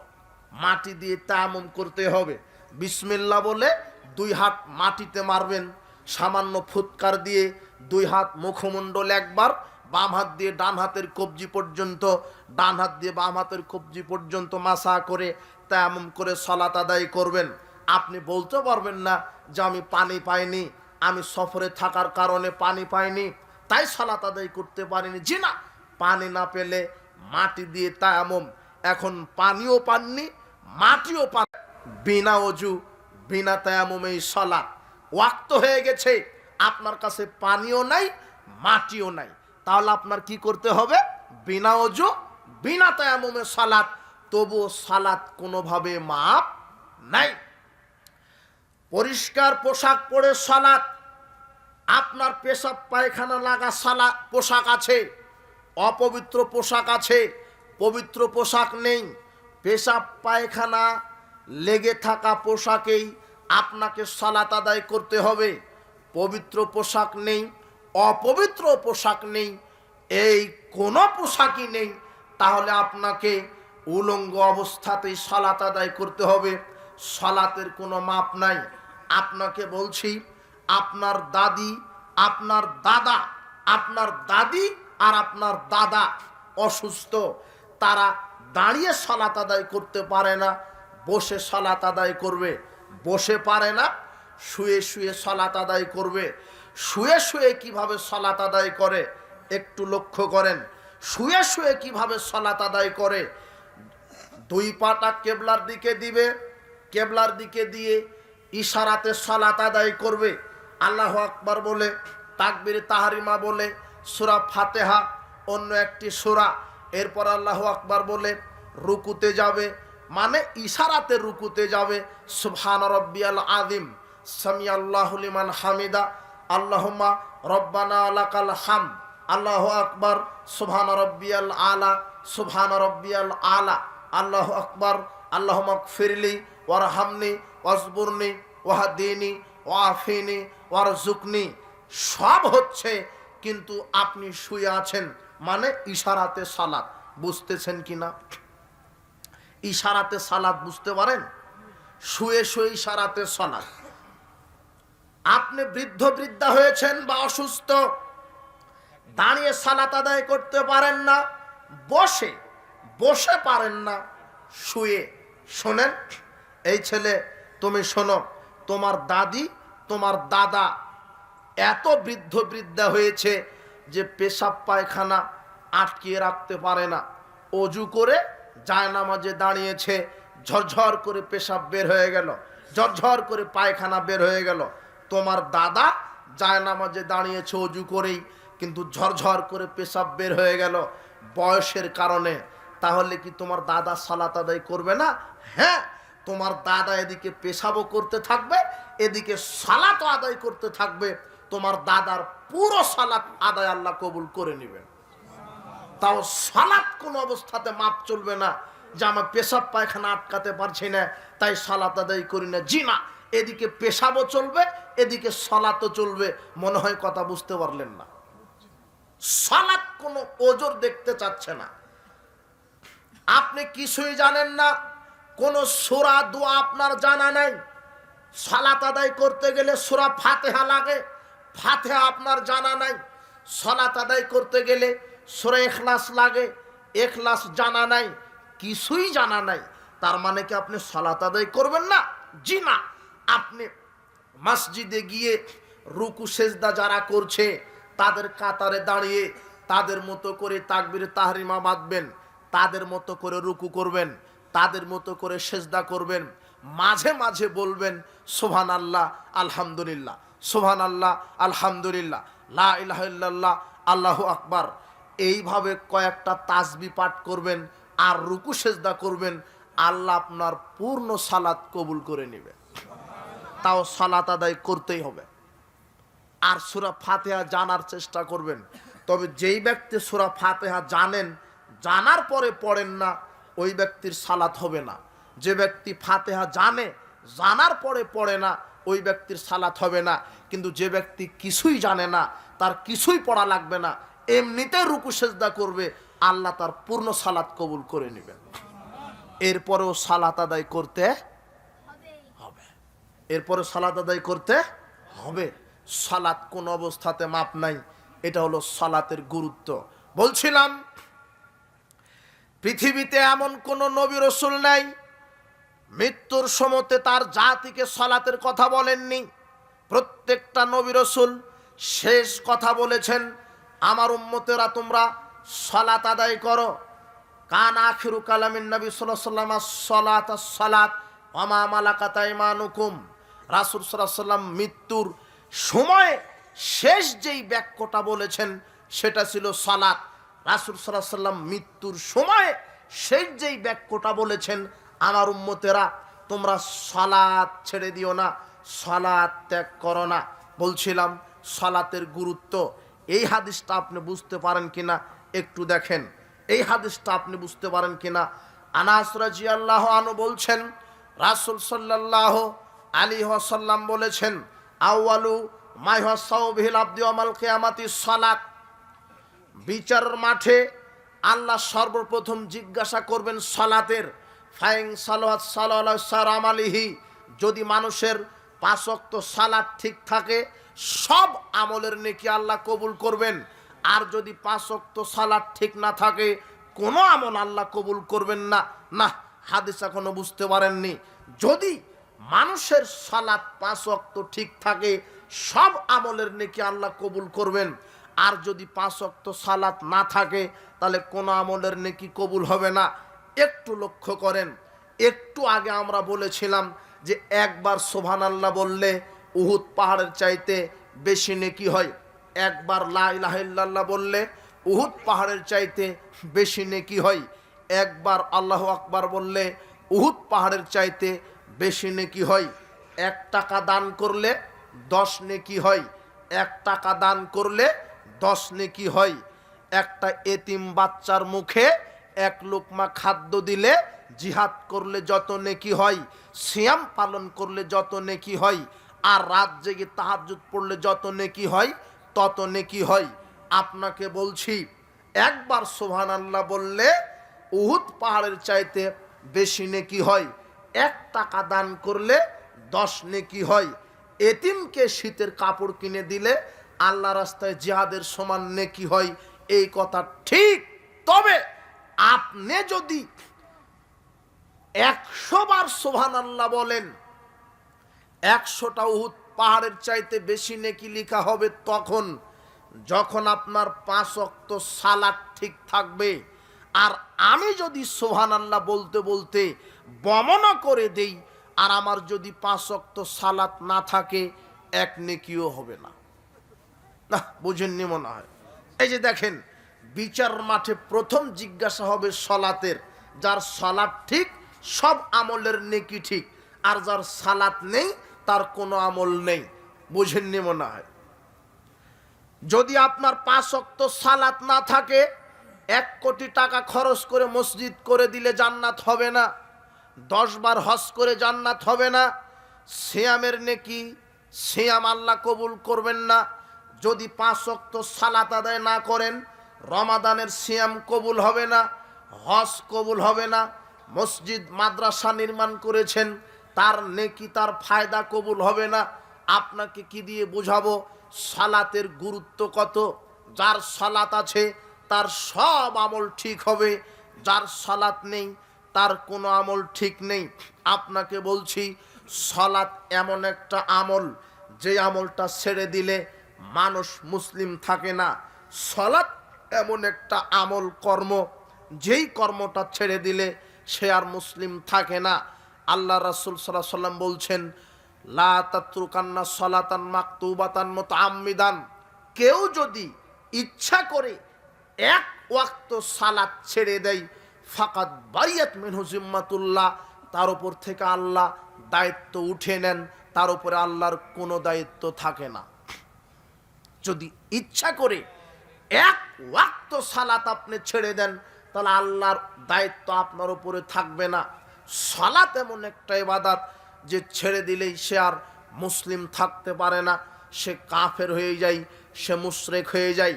মাটি দিয়ে তায়াম্মুম করতে হবে। বিসমিল্লাহ বলে 2 হাত মাটিতে মারবেন, সামান্য ফুৎকার দিয়ে 2 হাত মুখমণ্ডল একবার, বাম হাত দিয়ে ডান হাতের কবজি পর্যন্ত, ডান হাত দিয়ে বাম হাতের কবজি পর্যন্ত মাসা করে তায়াম্মুম করে সালাত আদায় করবেন। আপনি বলতে পারবেন না যে আমি পানি পাইনি, আমি সফরে থাকার কারণে পানি পাইনি, তাই সালাত আদায় করতে পারিনি। জি না, পানি না পেলে মাটি দিয়ে তায়াম্মুম। এখন পানিও পাননি, মাটিও পান, বিনা অজু বিনা তায়াম্মুমেই সালাত। ওয়াক্ত হয়ে গেছে, আপনার কাছে পানিও নাই, মাটিও নাই, তাহলে আপনার কি করতে হবে? বিনা অজু বিনা তায়াম্মুমে সালাত। তবুও সালাত কোনোভাবে মাপ নাই। পরিষ্কার পোশাক পরে সালাত। আপনার পেশাব পায়খানা লাগা সালাত পোশাক আছে, অপবিত্র পোশাক আছে, পবিত্র পোশাক নেই। পেশাব পায়খানা লেগে থাকা পোশাকেই আপনাকে সালাত আদায় করতে হবে। পবিত্র পোশাক নেই, অপবিত্র পোশাক নেই, এই কোনো পোশাকই নেই, তাহলে আপনাকে উলঙ্গ অবস্থাতেই সালাত আদায় করতে হবে। সালাতের কোনো মাপ নাই। আপনাকে বলছি, আপনার দাদি, আপনার দাদা, আপনার দাদি আর আপনার দাদা অসুস্থ, তারা দাঁড়িয়ে সালাত আদায় করতে পারে না, বসে সালাত আদায় করবে। বসে পারে না, শুয়ে শুয়ে সালাত আদায় করবে। শুয়ে শুয়ে কিভাবে সালাত আদায় করে একটু লক্ষ্য করেন। শুয়ে শুয়ে কিভাবে সালাত আদায় করে, দুই পাটা কেবলার দিকে দিবে, কেবলার দিকে দিয়ে ইশারাতে সালাত আদায় করবে। আল্লাহু আকবার বলে, তাকবীর তাহরিমা বলে, সূরা ফাতিহা অন্য একটি সূরা, এরপর আল্লাহু আকবার বলে রুকুতে যাবে, মানে ইশারাতে রুকুতে যাবে। সুবহান রাব্বিয়াল আযীম, সামিআল্লাহু লিমান হামিদা, আল্লাহুম্মা রব্বানা লাকাল হামদ, আল্লাহু আকবার, সুবহান রাব্বিয়াল আলা, সুবহান রাব্বিয়াল আলা, আল্লাহু আকবার, আল্লাহুম্মা গফিরলি ওয়ারহামনি ওয়াজবুরনি ওয়াহদিনি ওয়াফিনি ওয়ারজুকনি। সব হচ্ছে, কিন্তু আপনি শুয়ে আছেন, মানে ইশারাতে সালাত। বুঝতেছেন কিনা? ইশারাতে সালাত বুঝতে পারেন? শুয়ে শুয়ে ইশারাতে সালাত। আপনি বৃদ্ধ বৃদ্ধা হয়েছেন বা অসুস্থ, দাঁড়িয়ে সালাত আদায় করতে পারেন না, বসে বসে পারেন না, শুয়ে। শোনেন, এই ছেলে তুমি শোনো, তোমার দাদি তোমার দাদা এত বৃদ্ধ বৃদ্ধা হয়েছে যে পেশাব পায়খানা আটকিয়ে রাখতে পারে না। অজু করে জায়নামাজে দাঁড়িয়েছে, ঝরঝর করে পেশাব বের হয়ে গেল, ঝরঝর করে পায়খানা বের হয়ে গেল। তোমার দাদা জায়নামাজে দাঁড়িয়েছে অজু করেই, কিন্তু ঝরঝর করে পেশাব বের হয়ে গেল বয়সের কারণে। তাহলে কি তোমার দাদা সালাত আদায় করবে না? হ্যাঁ, তোমার দাদা এদিকে পেশাবও করতে থাকবে, এদিকে সালাতও আদায় করতে থাকবে। তোমার দাদার পুরো সালাত আদায় আল্লাহ কবুল করে নেবেন। তাও সালাত কোন অবস্থাতে মাপ চলবে না যে আমার পেশাব পায়খানা আটকাতে পারছি না তাই সালাত আদায় করি না। জি না, এদিকে পেশাবও চলবে, এদিকে সালাতও চলবে। মনে হয় কথা বুঝতে পারলেন না। সালাত কোনো ওজোর দেখতে চাচ্ছে না। আপনি কিছুই জানেন না, কোন সূরা দোয়া আপনার জানা নাই। সালাত আদায় করতে গেলে সূরা ফাতিহা লাগে, ফাতিহা আপনার জানা নাই। সালাত আদায় করতে গেলে সূরা ইখলাস লাগে, ইখলাস জানা নাই, কিছুই জানা নাই। তার মানে কি আপনি সালাত আদায় করবেন না? জি না। আপনি মসজিদে গিয়ে রুকু সেজদা যারা করছে তাদের কাতারে দাঁড়িয়ে তাদের মতো করে তাকবীর তাহরিমা বাঁধবেন, তাদের মতো করে রুকু করবেন, তাদের মতো করে সেজদা করবেন। মাঝে মাঝে বলবেন সুবহানাল্লাহ আলহামদুলিল্লাহ, সুবহানাল্লাহ আলহামদুলিল্লাহ, লা ইলাহা ইল্লাল্লাহ, আল্লাহু আকবার। এইভাবে কয়েকটা তাসবিহ পাঠ করবেন আর রুকু সেজদা করবেন। আল্লাহ আপনার পূর্ণ সালাত কবুল করে নেবে। তাও সালাত আদায় করতেই হবে। আর সূরা ফাতিহা জানার চেষ্টা করবেন। তবে যেই ব্যক্তি সূরা ফাতিহা জানেন, জানার পরে পড়েন না, ওই ব্যক্তির সালাত হবে না। যে ব্যক্তি ফাতিহা জানে, জানার পরে পড়ে না, ওই ব্যক্তির সালাত হবে না। কিন্তু যে ব্যক্তি কিছুই জানে না, তার কিছুই পড়া লাগবে না, এমনিতে রুকু সেজদা করবে, আল্লাহ তার পূর্ণ সালাত কবুল করে নেবেন। এরপরেও সালাত আদায় করতে হবে, এরপরে সালাত আদায় করতে হবে। সালাত কোন অবস্থাতে মাপ নাই। এটা হলো সালাতের গুরুত্ব। বলছিলাম, পৃথিবীতে এমন কোন নবী রাসূল নাই মৃত্যুর সময়তে তার জাতিকে সালাতের কথা বলেননি। প্রত্যেকটা নবী রাসূল শেষ কথা বলেছেন, আমার উম্মতেরা তোমরা সালাত আদায় করো। কান আখিরু কালামিন নবী সাল্লাল্লাহু আলাইহি ওয়াসাল্লাম সালাত সালাত ওয়া মা মালাকাত আইমানুকুম। রাসূল সাল্লাল্লাহু আলাইহি ওয়াসাল্লাম মৃত্যুর সময় শেষ যেই বাক্যটা বলেছেন সেটা ছিল সালাত। রাসূল সাল্লাল্লাহু আলাইহি ওয়াসাল্লাম মৃত্যুর সময় শেষ যেই বাক্যটা বলেছেন, আমার উম্মতেরা তোমরা সালাত ছেড়ে দিও না, সালাত ত্যাগ করো না। বলছিলাম সালাতের গুরুত্ব। এই হাদিসটা আপনি বুঝতে পারেন কিনা একটু দেখেন। এই হাদিসটা আপনি বুঝতে পারেন কিনা। আনাস রাদিয়াল্লাহু আনহু বলছেন, রাসূল সাল্লাল্লাহু আলাইহি ওয়াসাল্লাম বলেছেন, আউয়ালু মা ইয়াসাউ বিহিল আবদু ইয়াউমাল কিয়ামাতি সালাত। বিচারের মাঠে আল্লাহ সর্বপ্রথম জিজ্ঞাসা করবেন সালাতের। ফাইন সালাত সালাল্লাহু আলাইহি, যদি মানুষের 5 ওয়াক্ত সালাত ঠিক থাকে সব আমলের নেকি আল্লাহ কবুল করবেন। আর যদি 5 ওয়াক্ত সালাত ঠিক না থাকে কোনো আমল আল্লাহ কবুল করবেন না। না, হাদিস এখনো বুঝতে পারেননি। যদি মানুষের সালাত 5 ওয়াক্ত ঠিক থাকে, সব আমলের নেকি আল্লাহ কবুল করবেন। আর যদি 5 ওয়াক্ত সালাত না থাকে, তাহলে কোনো আমলের নেকি কবুল হবে না। একটু লক্ষ্য করেন, একটু আগে আমরা বলেছিলাম যে একবার সুবহানাল্লাহ বললে উহুদ পাহাড়ের চাইতে বেশি নেকি হয়। একবার লা ইলাহা ইল্লাল্লাহ বললে উহুদ পাহাড়ের চাইতে বেশি নেকি হয়। একবার আল্লাহু আকবার বললে উহুদ পাহাড়ের চাইতে বেশি নেকি হয়। 1 টাকা দান করলে 10 নেকি হয়। 1 টাকা দান করলে 10 নেকি হয়। একটা এতিম বাচ্চার মুখে 1 লোকমা খাদ্য দিলে, জিহাদ করলে যত নেকি হয়, সিয়াম পালন করলে যত নেকি হয়, আর রাত জেগে তাহাজ্জুদ পড়লে যত নেকি হয়, তত নেকি হয়। আপনাকে বলছি, একবার সুবহানাল্লাহ বললে উহুদ পাহাড়ের চাইতে বেশি নেকি হয়। 1 টাকা দান করলে 10 নেকি হয়। এতিমকে শীতের কাপড় কিনে দিলে আল্লাহ রাস্তায় জিহাদের সমান নেকি হয়। এই কথা ঠিক। তবে আপনি যদি 100 বার সুবহানাল্লাহ বলেন, 100টা উহুদ পাহাড়ের চাইতে বেশি নেকি লেখা হবে তখন, যখন আপনার 5 ওয়াক্ত সালাত ঠিক থাকবে। আর আমি যদি সুবহানাল্লাহ বলতে বলতে বর্ণনা করে দেই, আর আমার যদি 5 ওয়াক্ত সালাত না থাকে, 1 নেকিও হবে না। না, বুঝেননি মনে হয়। এই যে দেখেন, বিচার মাঠে প্রথম জিজ্ঞাসা হবে সালাতের। যার সালাত ঠিক, সব আমলের নেকি ঠিক। আর যার সালাত নেই, তার কোনো আমল নেই। বুঝেননি মনে হয়। যদি আপনার 5 ওয়াক্ত সালাত না থাকে, 1 কোটি টাকা খরচ করে মসজিদ করে দিলে জান্নাত হবে না। 10 বার হজ করে জান্নাত হবে না। সিয়ামের নেকি, সিয়াম আল্লাহ কবুল করবেন না। যদি 5 ওয়াক্ত সালাত আদায় না করেন, রমাদানের সিয়াম কবুল হবে না, হজ কবুল হবে না। মসজিদ মাদ্রাসা নির্মাণ করেছেন, তার নেকি, তার ফায়দা কবুল হবে না। আপনাকে কি দিয়ে বোঝাবো সালাতের গুরুত্ব কত? যার সালাত আছে তার সব আমল ঠিক হবে, যার সালাত নেই তার কোনো আমল ঠিক নেই। আপনাকে বলছি, সালাত এমন একটা আমল, যে আমলটা ছেড়ে দিলে মানুষ মুসলিম থাকে না। সালাত এমন একটা আমল, কর্ম, যেই কর্মটা ছেড়ে দিলে সে আর মুসলিম থাকে না। আল্লাহ রাসূল সাল্লাল্লাহু আলাইহি ওয়াসাল্লাম বলছেন, লা তাতরুকান্না সালাতান মাকতুবাতান মুতাআম্মিদান। কেউ যদি ইচ্ছা করে 1 ওয়াক্ত সালাত ছেড়ে দেয়, ফাকাদ বারিয়াত মিনহু জিম্মাতুল্লাহ, তার উপর থেকে আল্লাহ দায়িত্ব উঠে নেন, তার উপরে আল্লাহর কোনো দায়িত্ব থাকে না। যদি ইচ্ছা করে 1 ওয়াক্ত সালাত আপনি ছেড়ে দেন, তাহলে আল্লাহর দায়িত্ব আপনার উপরে থাকবে না। সালাত এমন একটা ইবাদত যে ছেড়ে দিলেই সে আর মুসলিম থাকতে পারে না, সে কাফের হয়ে যায়, সে মুশরিক হয়ে যায়।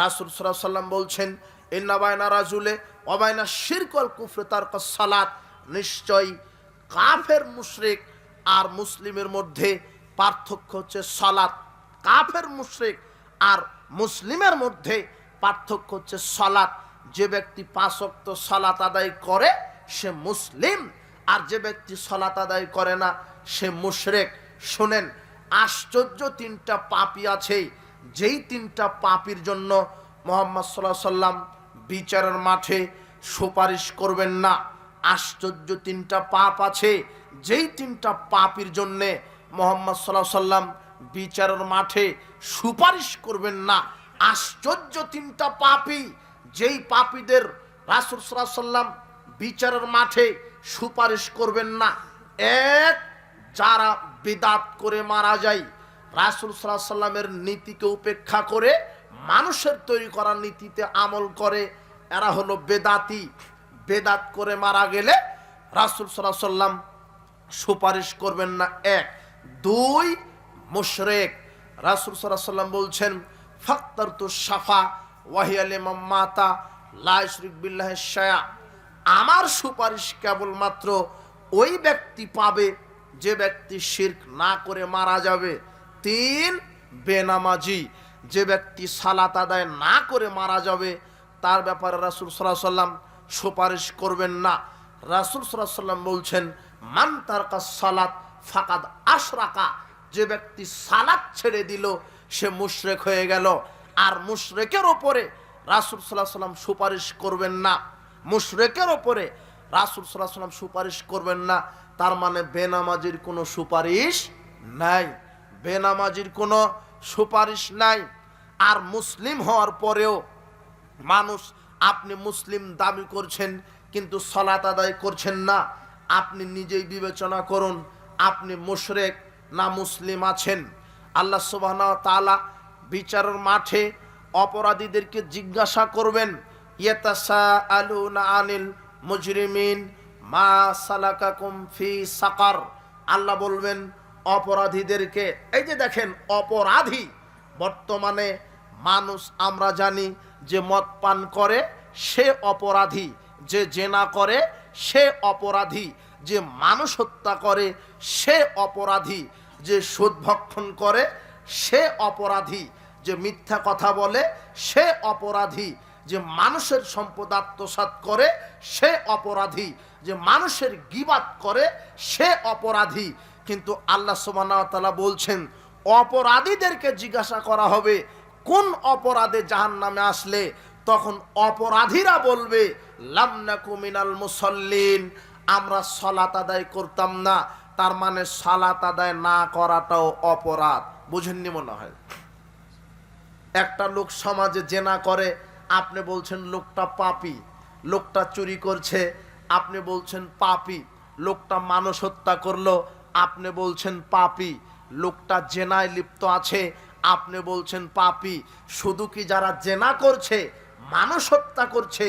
রাসূল সাল্লাল্লাহু আলাইহি ওয়াসাল্লাম বলছেন, ইন্না বাইনা রাজুলে ওয়া বাইনা শিরক ওয়াল কুফর তারকাস সালাত। নিশ্চয় কাফের, মুশরিক আর মুসলিমের মধ্যে পার্থক্য হচ্ছে সালাত। কাফের, মুশরিক আর মুসলিমের মধ্যে পার্থক্য হচ্ছে সালাত। যে ব্যক্তি 5 ওয়াক্ত সালাত আদায় করে সে মুসলিম, আর যে ব্যক্তি সালাত আদায় করে না সে মুশরিক। শুনেন, আশ্চর্য 3টা পাপী আছে, যেই 3টা পাপীর জন্য মুহাম্মদ সাল্লাল্লাহু আলাইহি সাল্লাম বিচারের মাঠে সুপারিশ করবেন না। আশ্চর্য 3টা পাপ আছে, যেই 3টা পাপীর জন্যে মুহাম্মদ সাল্লাল্লাহু আলাইহি সাল্লাম বিচারের মাঠে সুপারিশ করবেন না। আশ্চর্য 3টা পাপী, যেই পাপীদের রাসূল সাল্লাল্লাহু আলাইহি সাল্লাম বিচারের মাঠে সুপারিশ করবেন না। 1, যারা বিদআত করে মারা যায়, রাসূল সাল্লাল্লাহু আলাইহি সাল্লামের নীতিকে উপেক্ষা করে মানুষের তৈরি করা নীতিতে আমল করে, এরা হলো বেদাতি। বেদাত করে মারা গেলে রাসূল সাল্লাল্লাহু আলাইহি সাল্লাম সুপারিশ করবেন না। 1, 2, মুশরিক। রাসূল সাল্লাল্লাহু আলাইহি সাল্লাম বলছেন, ফাক্তারতু শাফা ওয়াহিয়া লিমান মাতা লা ইশরিক বিল্লাহি শাইআ। আমার সুপারিশ কেবলমাত্র ওই ব্যক্তি পাবে যে ব্যক্তি শিরক না করে মারা যাবে। 3, বেনামাজি। যে ব্যক্তি সালাত আদায় না করে মারা যাবে, তার ব্যাপারে রাসূল সাল্লাল্লাহু আলাইহি ওয়াসাল্লাম সুপারিশ করবেন না। রাসূল সাল্লাল্লাহু আলাইহি ওয়াসাল্লাম বলছেন, মান তারকা সালাত ফাকাদ আশরাকা, যে ব্যক্তি সালাত ছেড়ে দিল সে মুশরিক হয়ে গেল। আর মুশরিকের ওপরে রাসূল সাল্লাল্লাহু আলাইহি ওয়াসাল্লাম সুপারিশ করবেন না, মুশরিকের ওপরে রাসূল সাল্লাল্লাহু আলাইহি ওয়াসাল্লাম সুপারিশ করবেন না। তার মানে বেনামাজির কোনো সুপারিশ নাই, বেনামাজির কোনো সুপারিশ নাই। আর মুসলিম হওয়ার পরেও মানুষ, আপনি মুসলিম দাবি করছেন কিন্তু সালাত আদায় করছেন না, আপনি নিজেই বিবেচনা করুন আপনি মুশরিক না মুসলিম আছেন। আল্লাহ সুবহানাহু ওয়া তাআলা বিচারের মাঠে অপরাধীদেরকে জিজ্ঞাসা করবেন, ইয়াতাসাআলুনা আনিল মুজরিমিন মা সালাকাকুম ফি সাকার। আল্লাহ বলবেন অপরাধীদেরকে, এই যে দেখেন অপরাধী, বর্তমানে মানুষ আমরা জানি যে মদ পান করে সে অপরাধী, যে জেনা করে সে অপরাধী, যে মানুষ হত্যা করে সে অপরাধী, যে সুদ ভক্ষণ করে সে অপরাধী, যে মিথ্যা কথা বলে সে অপরাধী, যে মানুষের সম্পদ আত্মসাৎ করে সে অপরাধী, যে মানুষের গীবাত করে সে অপরাধী। কিন্তু আল্লাহ সুবহানাহু ওয়া তাআলা বলছেন অপরাধীদেরকে জিজ্ঞাসা করা হবে কোন অপরাধে জাহান্নামে আসলে, তখন অপরাধীরা বলবে লাম নাকু মিনাল মুসাল্লিন, আমরা সালাত আদায় করতাম না। তার মানে সালাত আদায় না করাটাও অপরাধ। বুঝেননি মনে হয়? একটা লোক সমাজে জেনা করে, আপনি বলছেন লোকটা পাপী, লোকটা চুরি করছে আপনি বলছেন পাপী, লোকটা মানুষ হত্যা করলো আপনি বলছেন পাপী, লোকটা জেনায় লিপ্ত আছে আপনি বলছেন পাপী। শুধু কি যারা জেনা করছে, মানুষ হত্যা করছে,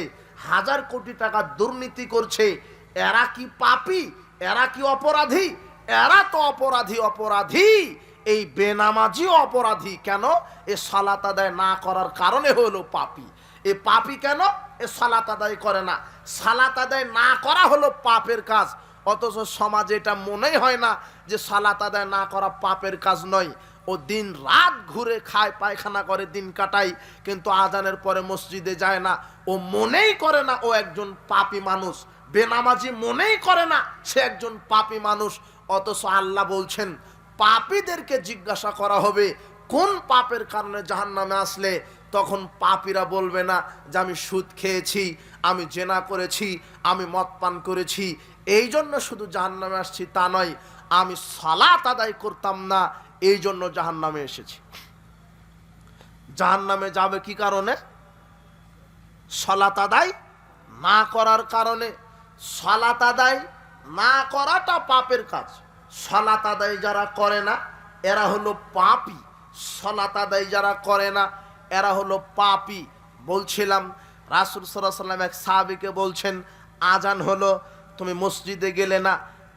হাজার কোটি টাকা দুর্নীতি করছে, এরা কি পাপী? এরা কি অপরাধী? এরা তো অপরাধী। অপরাধী এই বেনামাজি অপরাধী। কেন? এ সালাত আদায় না করার কারণে হলো পাপী। এ পাপী কেন? এ সালাত আদায় করে না। সালাত আদায় না করা হলো পাপের কাজ, অথচ সমাজে এটা মনেই হয় না যে সালাত আদায় না করা পাপের কাজ নয়। ও দিন রাত ঘুরে খায়, পায়খানা করে, দিন কাটায়, কিন্তু আজানের পরে মসজিদে যায় না। ও মনেই করে না ও একজন পাপী মানুষ। বেনামাজি মনেই করে না সে একজন পাপী মানুষ। অথচ আল্লাহ বলছেন পাপীদেরকে জিজ্ঞাসা করা হবে কোন পাপের কারণে জাহান্নামে আসলে। তখন পাপীরা বলবে না যে আমি সুদ খেয়েছি, আমি জেনা করেছি, আমি মদ পান করেছি, এই জন্য শুধু জাহান্নামে আসছি, তা নয়, আমি সালাত আদায় করতাম না, এই জন্য জাহান্নামে এসেছি। জাহান্নামে যাবে কি কারণে? সালাত আদায় না করার কারণে। সালাত আদায় না করাটা পাপের কাজ। সালাত আদায় যারা করে না এরা হলো পাপী। সালাত আদায় যারা করে না এরা হলো পাপী। বলছিলাম রাসূল সাল্লাল্লাহু আলাইহি ওয়াসাল্লাম এক সাহাবীকে বলছেন, আজান হলো, তুমি মসজিদে গেলে না,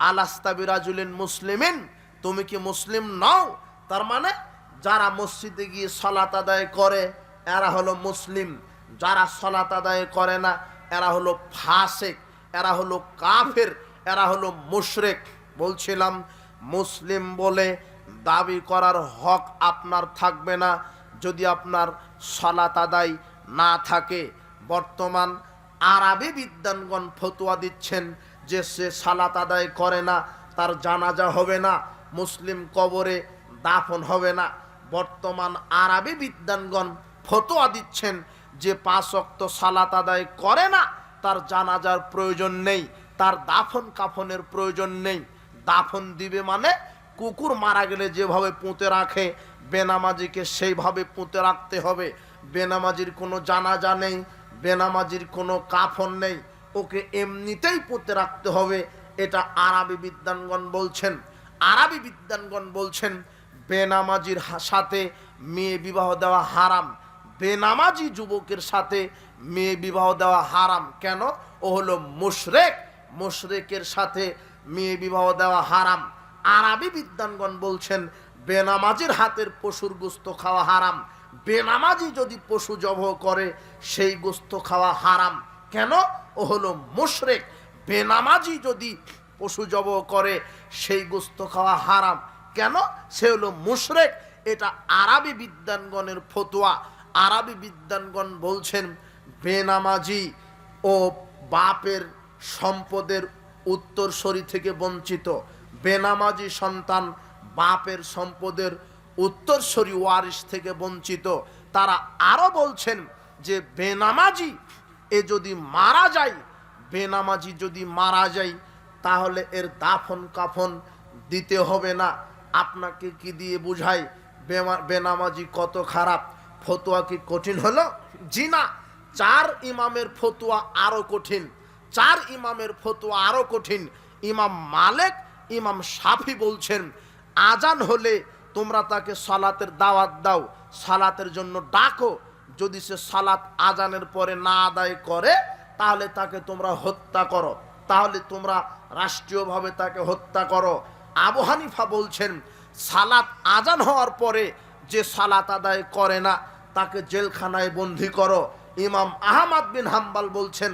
আলাস্তা বিরাজুলিন মুসলিমিন, তুমি কি মুসলিম নও? তার মানে যারা মসজিদে গিয়ে সালাত আদায় করে এরা হলো মুসলিম, যারা সালাত আদায় করে না এরা হলো ফাসিক, এরা হলো কাফের, এরা হলো মুশরিক। বলছিলাম মুসলিম বলে দাবি করার হক আপনার থাকবে না যদি আপনার সালাত আদায় না থাকে। বর্তমান আরবি বিদ্বানগণ ফতোয়া দিচ্ছেন যে সে সালাত আদায় করে না তার জানাজা হবে না, মুসলিম কবরে দাফন হবে না। বর্তমান আরবি বিদ্বানগণ ফতোয়া দিচ্ছেন যে 5 ওয়াক্ত সালাত আদায় করে না তার জানাজার প্রয়োজন নেই, তার দাফন কাফনের প্রয়োজন নেই। দাফন দিবে মানে কুকুর মারা গেলে যেভাবে পুঁতে রাখে বেনামাজিকে সেইভাবে পুঁতে রাখতে হবে। বেনামাজির কোনো জানাজা নেই, বেনামাজির কোনো কাফন নেই, ওকে এমনিতেই পুঁতে রাখতে হবে। এটা আরবি বিদ্বানগণ বলছেন। আরবি বিদ্বানগণ বলছেন বেনামাজির সাথে মেয়ে বিবাহ দেওয়া হারাম। বেনামাজি যুবকের সাথে মেয়ে বিবাহ দেওয়া হারাম। কেন? ও হলো মুশরিক, মুশরিকের সাথে মেয়ে বিবাহ দেওয়া হারাম। আরবি বিদ্বানগণ বলছেন বেনামাজির হাতের পশুর গোশত খাওয়া হারাম। বেনামাজি যদি পশু জবাহ করে সেই গোশত খাওয়া হারাম। কেন? ও হলো মুশরিক। বেনামাজি যদি পশু জবাহ করে সেই গোশত খাওয়া হারাম। কেন? সে হলো মুশরিক। এটা আরবি বিদ্বানগণের ফতোয়া। আরবি বিদ্বানগণ বলছেন বেনামাজি ও বাপের সম্পদের উত্তরসূরি থেকে বঞ্চিত। বেনামাজি সন্তান বাপের সম্পদের উত্তরসূরি ওয়ারিশ থেকে বঞ্চিত। তারা আরো বলছেন যে বেনামাজি এ যদি মারা যায়, বেনামাজি যদি মারা যায় তাহলে এর দাফন কাফন দিতে হবে না। আপনাকে কি দিয়ে বুঝাই বেনামাজি কত খারাপ? ফতোয়া কি কঠিন হলো? জি না, 4 ইমামের ফতোয়া আরো কঠিন, 4 ইমামের ফতোয়া আরো কঠিন। ইমাম মালিক, ইমাম শাফি বলছেন আজান হলে তোমরা তাকে সালাতের দাওয়াত দাও, সালাতের জন্য ডাকো। যদি সে সালাত আজানের পরে না আদায় করে তাহলে তাকে তোমরা হত্যা করো, তাহলে তোমরা রাষ্ট্রীয়ভাবে তাকে হত্যা করো। আবু হানিফা বলছেন সালাত আজান হওয়ার পরে যে সালাত আদায় করে না তাকে জেলখানায় বন্দী করো। ইমাম আহমদ বিন হাম্বল বলছেন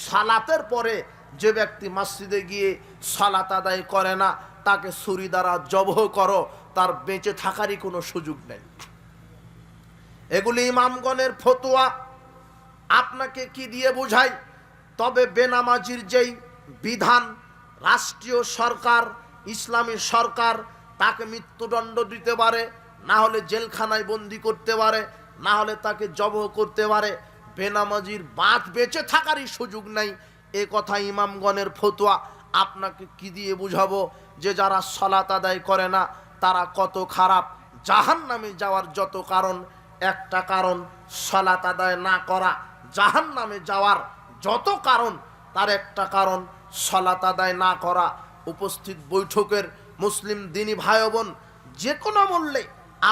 সালাতের পরে যে ব্যক্তি মসজিদে গিয়ে সালাত আদায় করে না তাকে ছুরি দ্বারা জবহ করো, তার বেঁচে থাকারই কোনো সুযোগ নেই। এগুলি ইমামগণের ফতোয়া। আপনাকে কি দিয়ে বোঝাই? তবে বেনামাজির যেই বিধান, রাষ্ট্রীয় সরকার, ইসলামী সরকার তাকে মৃত্যুদণ্ড দিতে পারে, না হলে জেলখানায় বন্দি করতে পারে, না হলে তাকে জবহ করতে পারে। বেনামাজির বেঁচে থাকারই সুযোগ নাই, এ কথা ইমামগণের ফতোয়া। আপনাকে কি দিয়ে বুঝাবো যে যারা সালাত আদায় করে না তারা কত খারাপ? জাহান্নামে যাওয়ার যত কারণ, একটা কারণ সালাত আদায় না করা। জাহান্নামে যাওয়ার যত কারণ তার একটা কারণ সালাত আদায় না করা। উপস্থিত বৈঠকের মুসলিম দিনী ভাই বোন, যে কোনো মূল্যে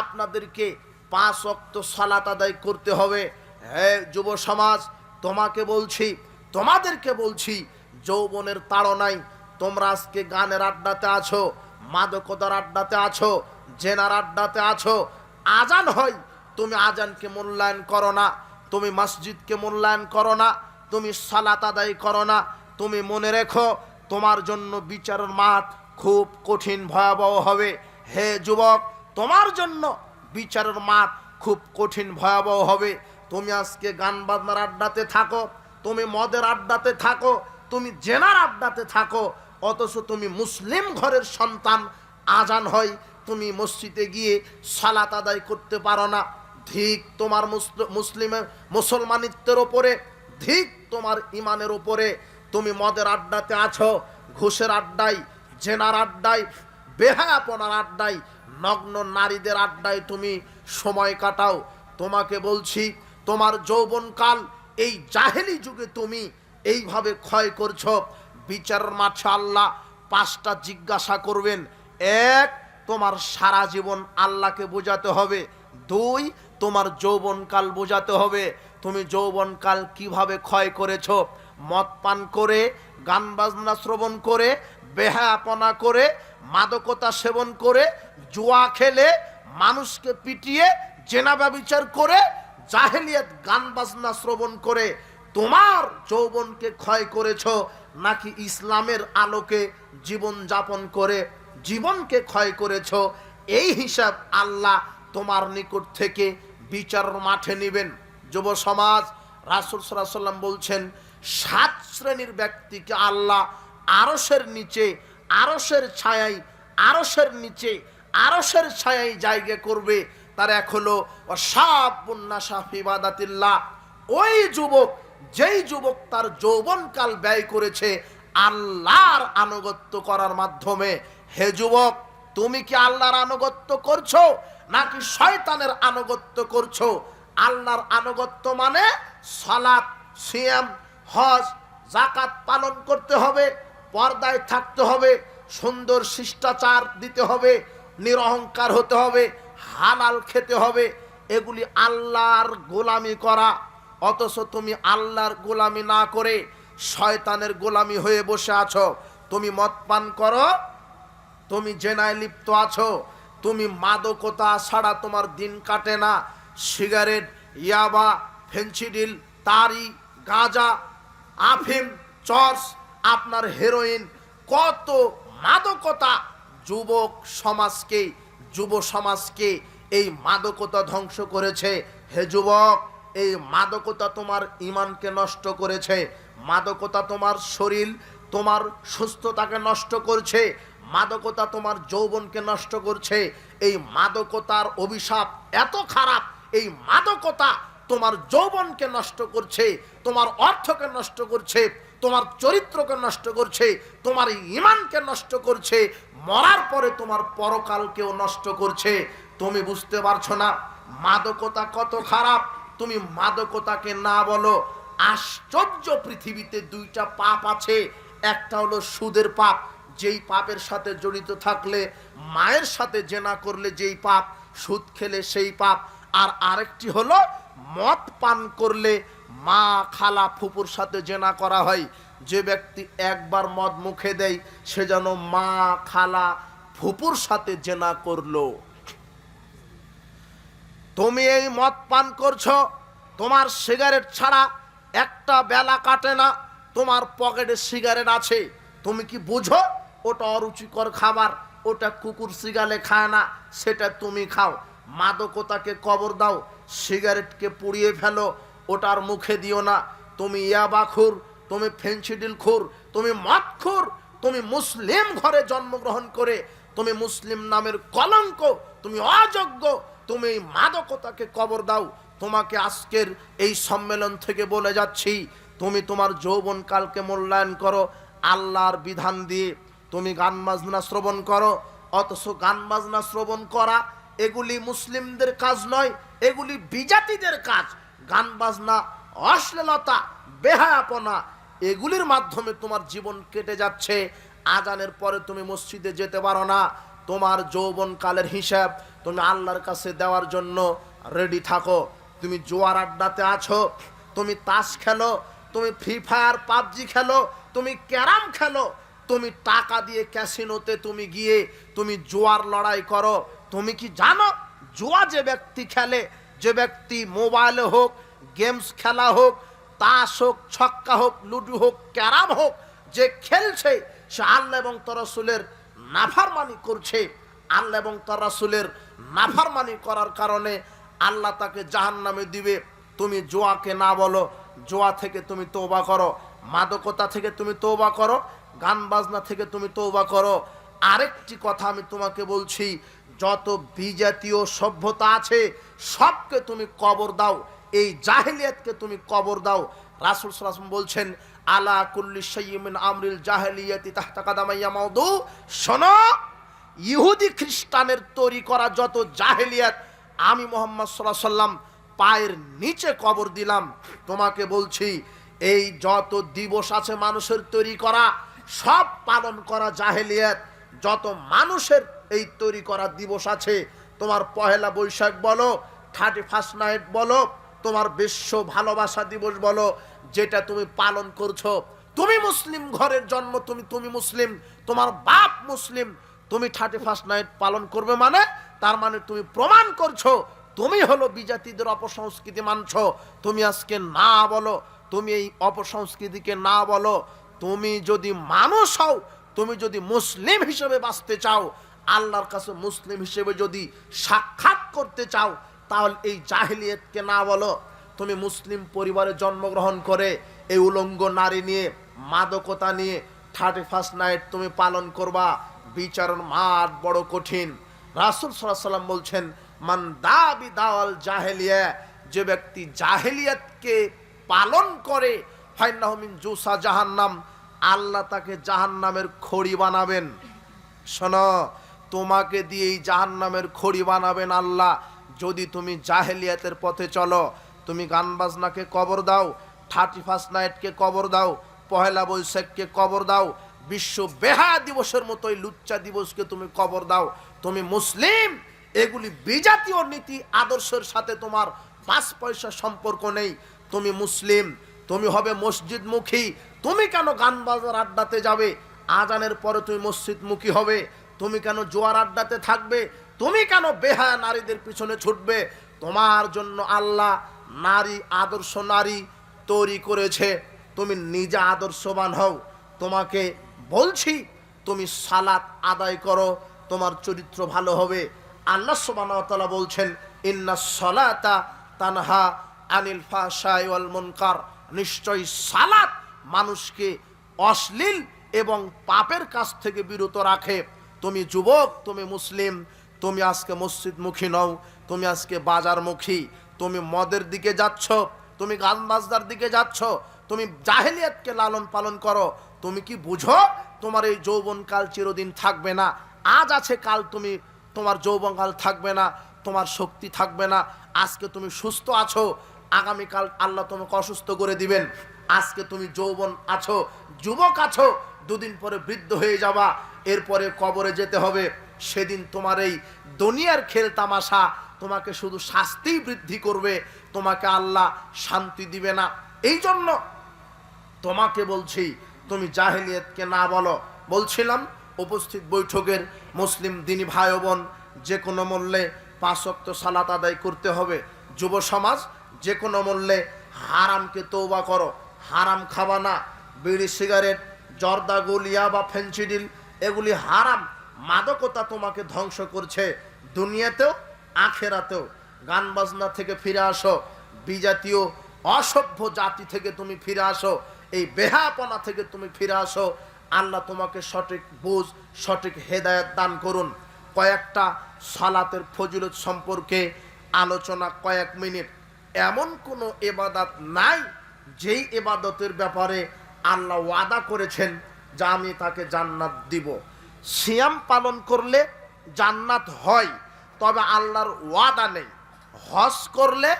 আপনাদেরকে 5 ওয়াক্ত সালাত আদায় করতে হবে। হ্যাঁ যুব সমাজ, তোমাকে বলছি, তোমাদেরকে বলছি, যৌবনের তাড়নায় তোমরা আজকে গানের আড্ডাতে আছো, মাদকতার আড্ডাতে আছো, জেনার আড্ডাতে আছো। আজান হয়, তুমি আজানকে মূল্যায়ন করো না, তুমি মসজিদকে মূল্যায়ন করো না, তুমি সালাত আদায় করো না। তুমি মনে রেখো তোমার জন্য বিচারের মাঠ খুব কঠিন ভয়াবহ হবে। হে যুবক, তোমার জন্য বিচারের মাঠ খুব কঠিন ভয়াবহ হবে। তুমি আজকে গান বাজনার আড্ডাতে থাকো, তুমি মদের আড্ডাতে থাকো, তুমি জেনার আড্ডাতে থাকো, অথচ তুমি মুসলিম ঘরের সন্তান। আজান হয়, তুমি মসজিদে গিয়ে সালাত আদায় করতে পারো না। ধিক তোমার মুসলমানিত্বের ওপরে, ধিক তোমার ইমানের ওপরে। তুমি মদের আড্ডাতে আছো, ঘুষের আড্ডায়, জেনার আড্ডায়, বেহায়াপনার আড্ডায়, নগ্ন নারীদের আড্ডায় তুমি সময় কাটাও। তোমাকে বলছি তোমার যৌবনকাল এই জাহেলি যুগে তুমি এইভাবে ক্ষয় করছো। বিচারের মাঠে আল্লাহ 5টা জিজ্ঞাসা করবেন। 1, তোমার সারা জীবন আল্লাহকে বোঝাতে হবে। 2, তোমার যৌবনকাল বোঝাতে হবে। তুমি যৌবনকাল কিভাবে ক্ষয় করেছো? মদ পান করে, গান বাজনা শ্রবণ করে, বেহায়াপনা করে, মাদকতা সেবন করে, জুয়া খেলে, মানুষকে পিটিয়ে, জেনা ব্যভিচার করে, জাহেলিয়াত গান বাজনা শ্রবণ করে তোমার যৌবনকে ক্ষয় করেছো, নাকি ইসলামের আলোকে জীবন যাপন করে জীবনকে ক্ষয় করেছো? এই হিসাব আল্লাহ তোমার নিকট থেকে বিচার মাঠে নেবেন। যুব সমাজ, রাসূল সাল্লাল্লাহু আলাইহি ওয়াসাল্লাম বলছেন 7 শ্রেণীর ব্যক্তিকে আল্লাহ আরশের নিচে, আরশের ছায়ায়, আরশের নিচে, আরশের ছায়ায় জায়গা করবে। তার এক হলো ওয়াশাবুন নাশা ফি ইবাদাতিল্লাহ, ওই যুবক যেই যুবক তার যৌবনকাল ব্যয় করেছে আল্লাহর আনুগত্য করার মাধ্যমে। হে যুবক, তুমি কি আল্লাহর আনুগত্য করছো নাকি শয়তানের আনুগত্য করছো? আল্লাহর আনুগত্য মানে সালাত, সিয়াম, হজ, যাকাত পালন করতে হবে, পর্দায় থাকতে হবে, সুন্দর শিষ্টাচার দিতে হবে, নিরহংকার হতে হবে, হালাল খেতে হবে। এগুলি আল্লাহর গোলামি করা। অথচ তুমি আল্লাহর গোলামি না করে শয়তানের গোলামি হয়ে বসে আছো। তুমি মদ পান করো, তুমি জেনায় লিপ্ত আছো, তুমি মাদকতা ছাড়া তোমার দিন কাটে না। সিগারেট, ইয়াবা, ফেন্সিডিল, তারি, গাঁজা, আফিম, চর্স, আপনার হেরোইন, কত মাদকতা যুবক সমাজকে, যুব সমাজকে এই মাদকতা ধ্বংস করেছে। হে যুবক, এই মাদকতা তোমার ঈমানকে নষ্ট করেছে, মাদকতা তোমার শরীর তোমার সুস্থতাকে নষ্ট করছে, মাদকতা তোমার যৌবনকে নষ্ট করছে। এই মাদকতার অভিশাপ এত খারাপ, এই মাদকতা তোমার যৌবনকে নষ্ট করছে, তোমার অর্থকে নষ্ট করছে, তোমার চরিত্রকে নষ্ট করছে, তোমার ঈমানকে নষ্ট করছে, মরার পরে তোমার পরকালকেও নষ্ট করছে। তুমি বুঝতে পারছো না মাদকতা কত খারাপ। তুমি মাদকতাকে না বলো। আশ্চর্য, পৃথিবীতে দুইটা পাপ আছে। একটা হলো সুদের পাপ, যেই পাপের সাথে জড়িত থাকলে, মায়ের সাথে জেনা করলে যেই পাপ, সুদ খেলে সেই পাপ। আর আরেকটি হলো মদ পান করলে, মা খালা ফুপুর সাথে জেনা করা হয়। যে ব্যক্তি একবার মদ মুখে দেয় সে যেন মা খালা ফুপুর সাথে জেনা করলো। তুমি এই মদ পান করছো, তোমার সিগারেট ছাড়া একটা বেলা কাটে না, তোমার পকেটে সিগারেট আছে। তুমি কি বুঝো ওটা অরুচিকর খাবার, ওটা কুকুর সিগালে খায় না, সেটা তুমি খাও। মাদকতাকে কবর দাও, সিগারেটকে পুড়িয়ে ফেলো, ওটার মুখে দিও না। তুমি ইয়াবাখুর, তুমি ফেন্সিডিলখুর, তুমি মদখুর, তুমি মুসলিম ঘরে জন্মগ্রহণ করে তুমি মুসলিম নামের কলঙ্ক, তুমি অযোগ্য, তুমি এই মাদকতাকে কবর দাও। তোমাকে আজকের এই সম্মেলন থেকে বলে যাচ্ছি, তুমি তোমার যৌবনকালকে মূল্যায়ন করো আল্লাহর বিধান দিয়ে। তুমি গান বাজনা শ্রবণ করো, অথচ গান বাজনা শ্রবণ করা এগুলি মুসলিমদের কাজ নয়, এগুলি বিজাতিদের কাজ। গান বাজনা, অশ্লীলতা, বেহায়াপনা, এগুলির মাধ্যমে তোমার জীবন কেটে যাচ্ছে। আজানের পরে তুমি মসজিদে যেতে পারো না। তোমার যৌবনকালের হিসাব তুমি আল্লাহর কাছে দেওয়ার জন্য রেডি থাকো। তুমি জোয়ার আড্ডাতে আছো, তুমি তাস খেলো, তুমি ফ্রি ফায়ার পাবজি খেলো, তুমি ক্যারাম খেলো, তুমি টাকা দিয়ে ক্যাসিনোতে তুমি গিয়ে তুমি জোয়ার লড়াই করো। তুমি কি জানো জুয়া যে ব্যক্তি খেলে, যে ব্যক্তি মোবাইলে হোক, গেমস খেলা হোক, তাস হোক, ছক্কা হোক, লুডু হোক, ক্যারাম হোক, যে খেলছে সে আল্লাহ এবং তার রাসূলের নাফরমানি করছে। আল্লাহ এবং তার রাসূলের নাফরমানি করার কারণে আল্লাহ তাকে জাহান্নামে দিবে। তুমি জুয়াকে না বলো, জুয়া থেকে তুমি তওবা করো, মাদকতা থেকে তুমি তওবা করো, গান বাজনা থেকে তুমি তওবা করো। আরেকটি কথা আমি তোমাকে বলছি, যত বিজাতীয় সভ্যতা আছে সবকে তুমি কবর দাও, এই জাহেলিয়াতকে তুমি কবর দাও। রাসূল সাল্লাল্লাহু আলাইহি ওয়াসাল্লাম বলছেন, আলা কুল্লি শাইইন মিন আমরিল জাহেলিয়াতি তাহতা কাদামাইয়া মাউদু। শোনো, ইহুদি খ্রিস্টানের তৈরি করা যত জাহেলিয়াত আমি মুহাম্মদ সাল্লাল্লাহু আলাইহি ওয়াসাল্লাম পায়ের নিচে কবর দিলাম। তোমাকে বলছি, এই যত দিবস আছে মানুষের তৈরি করা, সব পালন করা জাহেলিয়াত। যত মানুষের এই তৈরি করা দিবস আছে, তোমার পহেলা বৈশাখ বলো, 31st নাইট বলো, তোমার বিশ্ব ভালোবাসা দিবস বলো, যেটা তুমি পালন করছো, তুমি মুসলিম ঘরের জন্ম, তুমি মুসলিম, তোমার বাপ মুসলিম, তুমি 31st নাইট পালন করবে মানে তার মানে তুমি প্রমাণ করছো তুমি হলো বিজাতিদের অপসংস্কৃতি মানছো। তুমি আজকে না বলো, তুমি এই অপসংস্কৃতিকে না বলো। তুমি যদি মানুষ হও, তুমি যদি মুসলিম হিসেবে বাঁচতে চাও, আল্লাহর কাছে মুসলিম হিসেবে যদি সাক্ষাৎ করতে চাও, তাহলে এই জাহেলিয়াতকে না বলো। তুমি মুসলিম পরিবারে জন্মগ্রহণ করে এই উলঙ্গ নারী নিয়ে, মাদকতা নিয়ে 31st নাইট তুমি পালন করবা, বিচারের মাঠ বড় কঠিন। রাসূল সাল্লাল্লাহু আলাইহি ওয়াসাল্লাম বলছেন, মান দাবি দাওয়াল জাহেলিয়া, যে ব্যক্তি জাহেলিয়াতকে পালন করে, ফাইন্নাহু মিন জুসা জাহান্নাম, আল্লাহ তাকে জাহান্নামের খড়ি বানাবেন। শোনো, তোমাকে দিয়েই জাহান্নামের খড়ি বানাবেন আল্লাহ, যদি তুমি জাহেলিয়াতের পথে চলো। তুমি গান বাজনাকে কবর দাও, 31st নাইটকে কবর দাও, পহেলা বৈশাখকে কবর দাও, বিশ্ব বেহায়া দিবসের মতোই লুচ্চা দিবসকে তুমি কবর দাও। তুমি মুসলিম, এগুলি বিজাতীয় নীতি আদর্শের সাথে তোমার 5 পয়সা সম্পর্ক নেই। তুমি মুসলিম, তুমি হবে মসজিদমুখী। তুমি কেন গান বাজার আড্ডাতে যাবে? আজানের পরে তুমি মসজিদমুখী হবে। তুমি কেন জোয়ার আড্ডাতে থাকবে? তুমি কেন বেহায়া নারীদের পিছনে ছুটবে? তোমার জন্য আল্লাহ নারী, আদর্শ নারী তৈরি করেছে। তুমি নিজে আদর্শবান হও। তোমাকে বলছি, তুমি সালাত আদায় করো, তোমার চরিত্র ভালো হবে। আল্লাহ সুবহানাহু ওয়া তাআলা বলছেন, ইন্নাস সালাতা তানহা আনিল ফাহশাই ওয়াল মুনকার, নিশ্চয়ই সালাত মানুষকে অশ্লীল এবং পাপের কাছ থেকে বিরত রাখে। তুমি যুবক, তুমি মুসলিম, তুমি আজকে মসজিদমুখী নও, তুমি আজকে বাজারমুখী, তুমি মদের দিকে যাচ্ছ, তুমি গান বাজনার দিকে যাচ্ছ, তুমি জাহেলিয়াতকে লালন পালন করো। তুমি কি বুঝো তোমার এই যৌবনকাল চিরদিন থাকবে না? আজ আছে, কাল তোমার যৌবনকাল থাকবে না, তোমার শক্তি থাকবে না। আজকে তুমি সুস্থ আছো, আগামীকাল আল্লাহ তোমাকে অসুস্থ করে দিবেন। আজকে তুমি যৌবন আছো, যুবক আছো, দুদিন পরে বৃদ্ধ হয়ে যাবা, এরপরে কবরে যেতে হবে। সেদিন তোমার এই দুনিয়ার খেল তামাশা তোমাকে শুধু শাস্তি বৃদ্ধি করবে, তোমাকে আল্লাহ শান্তি দিবে না। এই জন্য তোমাকে বলছি, তুমি জাহেলিয়াতকে না বলো। বলছিলাম উপস্থিত বৈঠকের মুসলিম দিনী ভাই বোন, যে কোনো মূল্যে 5 ওয়াক্ত সালাত আদায় করতে হবে। যুব সমাজ, যে কোনো মূল্যে হারামকে তওবা করো, হারাম খাবা না। বিড়ি, সিগারেট, জর্দা, গুলিয়া বা ফেন্সিডিল, এগুলি হারাম। মাদকতা তোমাকে ধ্বংস করছে দুনিয়াতেও আখেরাতেও। গান বাজনা থেকে ফিরে আসো, বিজাতীয় অসভ্য জাতি থেকে তুমি ফিরে আসো, এই বেহাপনা থেকে তুমি ফিরে আসো। আল্লাহ তোমাকে সঠিক বুঝ, সঠিক হেদায়েত দান করুন। কয়েকটা সালাতের ফজিলত সম্পর্কে আলোচনা, কয়েক মিনিট। এমন কোনো ইবাদত নাই যেই ইবাদতের ব্যাপারে আল্লাহ ওয়াদা করেছেন যে আমি তাকে জান্নাত দিব। সিয়াম পালন করলে জান্নাত হয়, তবে আল্লাহর ওয়াদা নেই। হজ করলে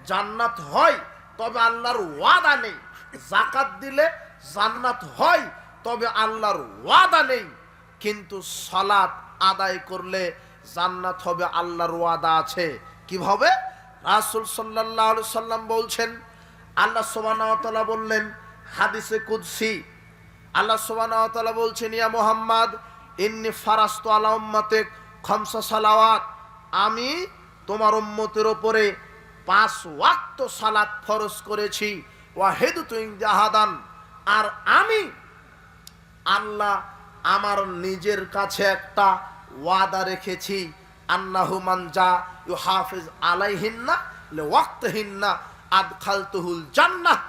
জান্নাত হয়, তবে আল্লাহর ওয়াদা নেই। যাকাত দিলে জান্নাত হয়, তবে আল্লাহর ওয়াদা নেই। কিন্তু সালাত আদায় করলে জান্নাত হবে, আল্লাহর ওয়াদা আছে। কিভাবে? রাসূল সাল্লাল্লাহু আলাইহি সাল্লাম বলছেন, আল্লাহ সুবহানাহু ওয়া তাআলা বললেন হাদিসে কুদসি, আল্লাহ সুবহানাহু ওয়া তাআলা বলছেন, ইয়া মুহাম্মদ ইন্নী ফারাস্তু আলা উম্মতিক খামসা সালাওয়াত, আমি তোমার উম্মতের উপরে 5 ওয়াক্ত সালাত ফরজ করেছি। ওয়াহিদতু ইনজাহাদান, আর আমি আল্লাহ আমার নিজের কাছে একটা ওয়াদা রেখেছি, আন্নাহু মান যা ইউহাফিজ আলাইহিন্না লিওয়াক্তিহিন্না আদখালতুহুল জান্নাহ,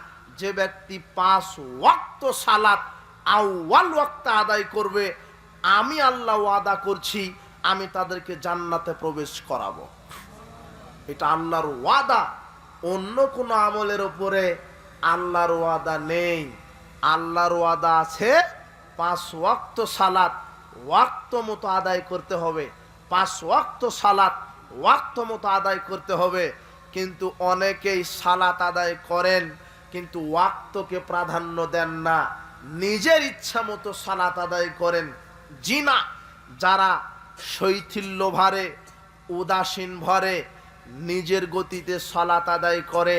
যে ব্যক্তি 5 ওয়াক্ত সালাত আউয়াল ওয়াক্ত আদায় করবে, আমি আল্লাহ ওয়াদা করছি আমি তাদেরকে জান্নাতে প্রবেশ করাবো। এটা আল্লাহর ওয়াদা। অন্য কোনো আমলের উপরে আল্লাহর ওয়াদা নেই। আল্লাহর ওয়াদা আছে 5 ওয়াক্ত সালাত ওয়াক্ত মতো আদায় করতে হবে। 5 ওয়াক্ত সালাত ওয়াক্ত মতো আদায় করতে হবে। কিন্তু অনেকেই সালাত আদায় করেন কিন্তু ওয়াক্তকে প্রাধান্য দেন না, নিজের ইচ্ছা মতো সালাত আদায় করেন। জিনা, যারা শৈথিল্য ভরে, উদাসীন ভরে, নিজের গতিতে সালাত আদায় করে,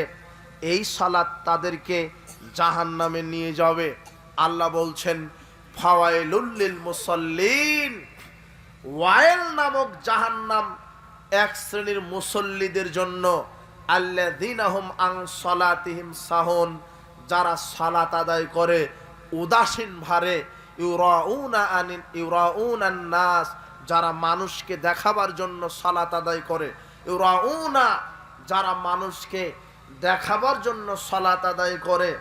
এই সালাত তাদেরকে জাহান্নামে নিয়ে যাবে। আল্লাহ বলছেন ফাওয়াইলুল লিল মুসাল্লিন, ওয়াইল নামক জাহান্নাম এক শ্রেণীর মুসল্লিদের জন্য, আল্লাযীনা হুম আন সালাতিহিম সাহুন, যারা সালাত আদায় করে উদাসীন ভারে, ইউরাউনান নাস, যারা মানুষকে দেখাবার জন্য সালাত আদায় করে, ইউরাউনা, যারা মানুষকে দেখাবার জন্য সালাত আদায় করে।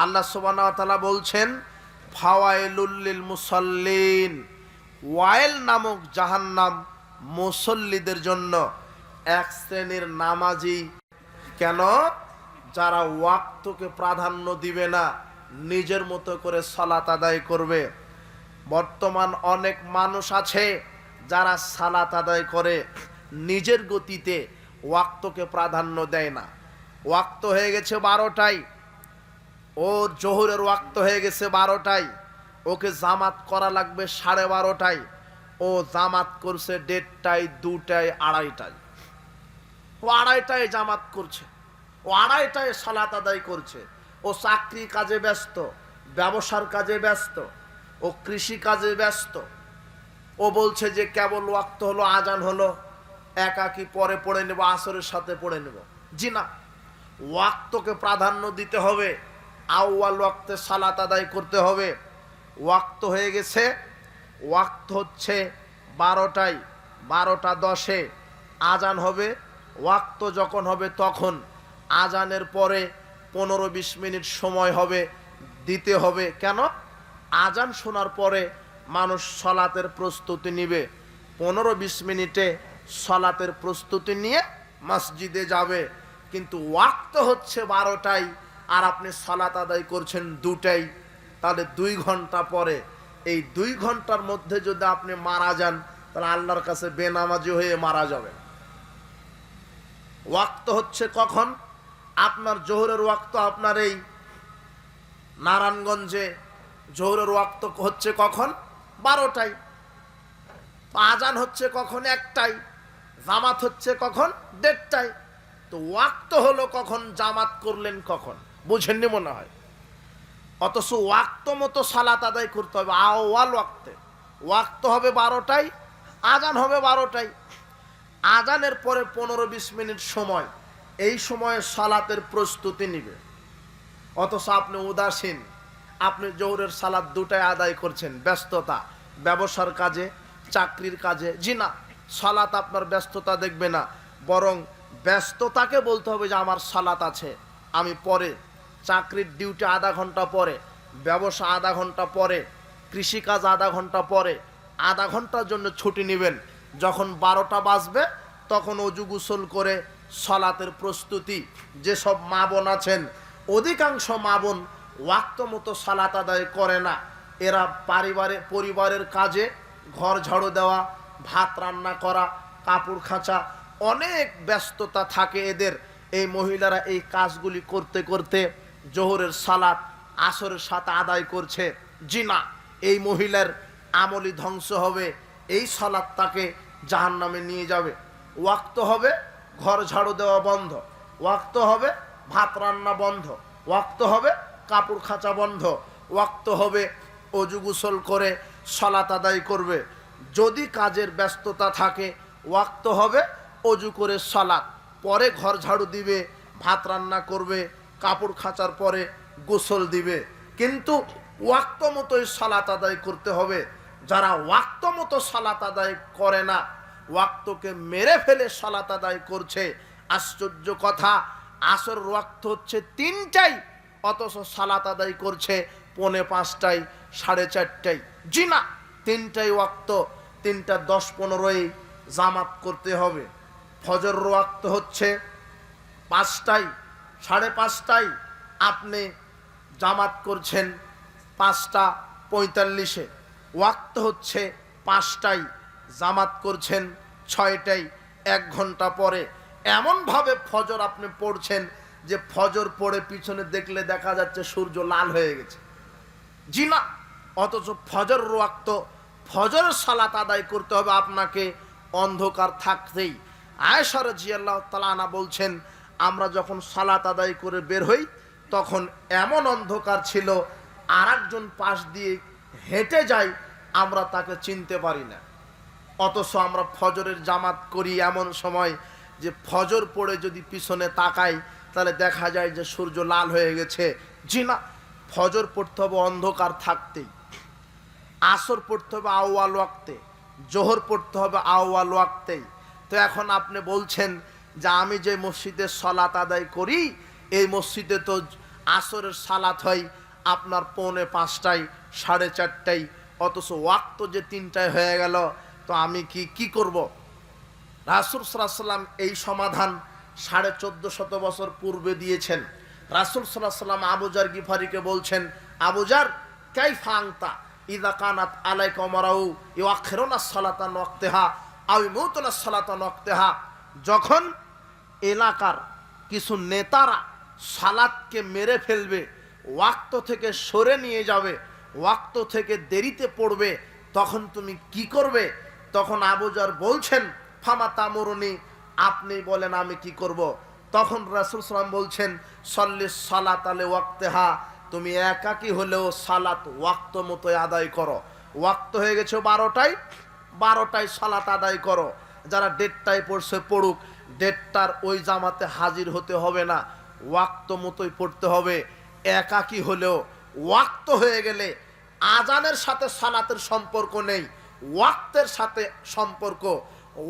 আল্লাহ সুবহানাহু ওয়া তাআলা বলছেন ফাওয়াইলুল লিল মুসাল্লিন, ওয়াইল নামক জাহান্নাম মুসল্লিদের জন্য, এক শ্রেণীর নামাজি। কেন? যারা ওয়াক্তকে প্রাধান্য দিবে না, নিজের মতো করে সালাত আদায় করবে। বর্তমান অনেক মানুষ আছে যারা সালাত আদায় করে নিজের গতিতে, ওয়াক্তকে প্রাধান্য দেয় না। ওয়াক্ত হয়ে গেছে 12টায়, ওর জোহরের ওয়াক্ত হয়ে গেছে 12টায়, ওকে জামাত করা লাগবে 12:30টায়, ও জামাত করছে 1:30টায়, 2টায়, 2:30টায়। ও 2:30টায় জামাত করছে, ও 2:30টায় সালাত আদায় করছে। ও চাকরি কাজে ব্যস্ত, ব্যবসার কাজে ব্যস্ত, ও কৃষি কাজে ব্যস্ত। ও বলছে যে কেবল ওয়াক্ত হলো, আজান হলো, একাকি পরে পড়ে নেব, আসরের সাথে পড়ে নেব। জি না, ওয়াক্তকে প্রাধান্য দিতে হবে, আউয়াল ওয়াক্তে সালাত আদায় করতে হবে। ওয়াক্ত হয়ে গেছে, ওয়াক্ত হচ্ছে 12টায়, 12:10-এ আজান হবে। ওয়াক্ত যখন হবে তখন আজানের পরে 15-20 মিনিট সময় হবে, দিতে হবে। কেন? আজান শোনার পরে মানুষ সলাতের প্রস্তুতি নিবে, 15-20 মিনিটে সলাতের প্রস্তুতি নিয়ে মসজিদে যাবে। কিন্তু ওয়াক্ত হচ্ছে 12টায়, আর আপনি সলাত আদায় করছেন 2টায়, তাহলে 2 ঘন্টা পরে। এই 2 ঘন্টার মধ্যে যদি আপনি মারা যান, তাহলে আল্লাহর কাছে বেনামাজি হয়ে মারা যাবেন। ওয়াক্ত হচ্ছে কখন? আপনার জোহরের ওয়াক্ত আপনার এই নারায়ণগঞ্জে জোহরের ওয়াক্ত হচ্ছে কখন? 12টায়। আজান হচ্ছে কখন? 1টায়। জামাত হচ্ছে কখন? 1:30টায়। তো ওয়াক্ত হলো কখন? জামাত করলেন কখন? বুঝেননি মনে হয়। অথচ ওয়াক্ত মতো সালাত আদায় করতে হবে আওয়াল ওয়াক্তে। ওয়াক্ত হবে 12টায়, আজান হবে 12টায়। আজানের পরে 15-20 মিনিট সময়, এই সময়ে সালাতের প্রস্তুতি নিবে। অথচ আপনি উদাসীন, আপনি জোহরের সালাত 2টায় আদায় করছেন, ব্যস্ততা, ব্যবসার কাজে, চাকরির কাজে। জি না, সালাত আপনার ব্যস্ততা দেখবে না, বরং ব্যস্ততাকে বলতে হবে যে আমার সালাত আছে, আমি পরে চাকরির ডিউটি আধা ঘন্টা পরে, ব্যবসা আধা ঘন্টা পরে, কৃষিকাজ আধা ঘন্টা পরে, আধা ঘন্টার জন্য ছুটি নেবেন। যখন 12টা বাজবে তখন অজু গোসল করে সলাতের প্রস্তুতি। যেসব মা বোন আছেন, অধিকাংশ মা বোন ওয়াক্ত মতো সালাত আদায় করে না। এরা পরিবারের কাজে, ঘর ঝাড়ু দেওয়া, ভাত রান্না করা, কাপড় খাঁচা, অনেক ব্যস্ততা থাকে এদের। এই মহিলারা এই কাজগুলি করতে করতে জোহরের সালাত আসরের সাথে আদায় করছে। জি না, এই মহিলার আমলি ধ্বংস হবে, এই সালাত তাকে জাহান্নামে নিয়ে যাবে। ওয়াক্ত হবে ঘর ঝাড়ু দেওয়া বন্ধ, ওয়াক্ত হবে ভাত রান্না বন্ধ, ওয়াক্ত হবে কাপড় খাঁচা বন্ধ, ওয়াক্ত হবে অজু গোসল করে সালাত আদায় করবে। যদি কাজের ব্যস্ততা থাকে, ওয়াক্ত হবে অজু করে সালাত, পরে ঘর ঝাড়ু দিবে, ভাত রান্না করবে, কাপড় খাঁচার পরে গোসল দিবে। কিন্তু ওয়াক্ত মতোই সালাত আদায় করতে হবে। যারা ওয়াক্ত মতো সালাত আদায় করে না, ওয়াক্তকে মেরে ফেলে সালাত আদায় করছে। আশ্চর্য কথা, আসর ওয়াক্ত হচ্ছে 3টায়, অথচ সালাত আদায় করছে 4:45টায়, 4:30টায়। জি না, 3টায় ওয়াক্ত, 3:10-15 জামাত করতে হবে। ফজর ওয়াক্ত হচ্ছে 5টায়, 5:30টায় আপনি জামাত করছেন 5:45-এ। ওয়াক্ত হচ্ছে 5টায়, জামাত করছেন 6টায়, 1 ঘন্টা পরে। এমনভাবে ফজর আপনি পড়ছেন যে ফজর পড়ে পিছনে দেখলে দেখা যাচ্ছে সূর্য লাল হয়ে গেছে। জি না, অথচ ফজর ওয়াক্ত, ফজরের সালাত আদায় করতে হবে আপনাকে অন্ধকার থাকতেই। আয়েশা রাদিয়াল্লাহু তাআলা আনহা বলছেন, আমরা যখন সালাত আদায় করে বের হই তখন এমন অন্ধকার ছিল, আর একজন পাশ দিয়ে হেঁটে যায়, আমরা তাকে চিনতে পারি না। অথচ আমরা ফজরের জামাত করি এমন সময় যে ফজর পড়ে যদি পিছনে তাকাই তাহলে দেখা যায় যে সূর্য লাল হয়ে গেছে। জি না, ফজর পড়তে হবে অন্ধকার থাকতেই, আসর পড়তে হবে আউয়াল ওয়াক্তে, জোহর পড়তে হবে আউয়াল ওয়াক্তেই। তো এখন আপনি বলছেন যে আমি যে মসজিদে সালাত আদায় করি, এই মসজিদে তো আসরের সালাত হয় আপনার 4:45টায়, 4:30টায়, অথচ ওয়াক্ত যে 3টায় হয়ে গেল, তো আমি কি করব? রাসূল সাল্লাল্লাহু আলাইহি ওয়াসাল্লাম এই সমাধান 1450 বছর পূর্বে দিয়েছেন। রাসূল সাল্লাল্লাহু আলাইহি ওয়াসাল্লাম আবু জার গিফারিকে বলছেন, আবু জার, কাইফা আনতা ইযা কানাত আলাইকা উমারাউ ইউআখিরুনা সালাতা ওয়াক্তাহা আও ইমুতুনা সালাতা ওয়াক্তাহা। যখন এলাকার কিছু নেতারা সালাতকে মেরে ফেলবে, ওয়াক্ত থেকে সরে নিয়ে যাবে, ওয়াক্ত থেকে দেরিতে পড়বে, তখন তুমি কি করবে? তখন আবু জার বলছেন, ফামা তামুরুনি, আপনি বলেন আমি কি করব? তখন রাসূল সাল্লাল্লাহু আলাইহি ওয়াসাল্লাম বলছেন, সল্লি সালাত আলে ওয়াক্তেহা, তুমি একাকী হলেও সালাত ওয়াক্ত মতো আদায় করো। ওয়াক্ত হয়ে গেছে 12টায়, 12টায় সালাত আদায় করো। যারা 1:30টায় পড়ছে পড়ুক, 1:30টার ওই জামাতে হাজির হতে হবে না, ওয়াক্ত মতোই পড়তে হবে। একাকী হলেও ওয়াক্ত হয়ে গেলে আজানের সাথে সালাতের সম্পর্ক নেই, ওয়াক্তের সাথে সম্পর্ক।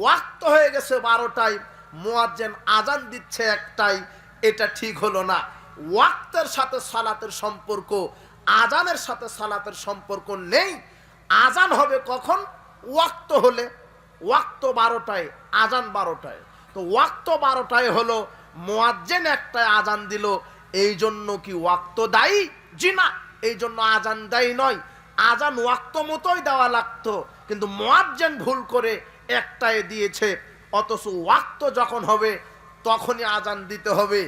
ওয়াক্ত হয়ে গেছে 12টায়, মুয়াজ্জিন আজান দিচ্ছে 1টায়, এটা ঠিক হলো না। ওয়াক্তের সাথে সালাতের সম্পর্ক, আজানের সাথে সালাতের সম্পর্ক নেই। আজান হবে কখন? ওয়াক্ত হলে। ওয়াক্ত 12টায়, আজান 12টায়। তো ওয়াক্ত 12টায় হলো, মুয়াজ্জিন একটায় আজান দিল, এই জন্য কি ওয়াক্ত দায়ী? জি না, এই জন্য আজান দায়ী নয়। আজান ওয়াক্ত মতোই দেওয়া লাগতো, কিন্তু মুয়াজ্জিন ভুল করে একটায় দিয়েছে, অথচ ওয়াক্ত যখন হবে তখনই আজান দিতে হবে।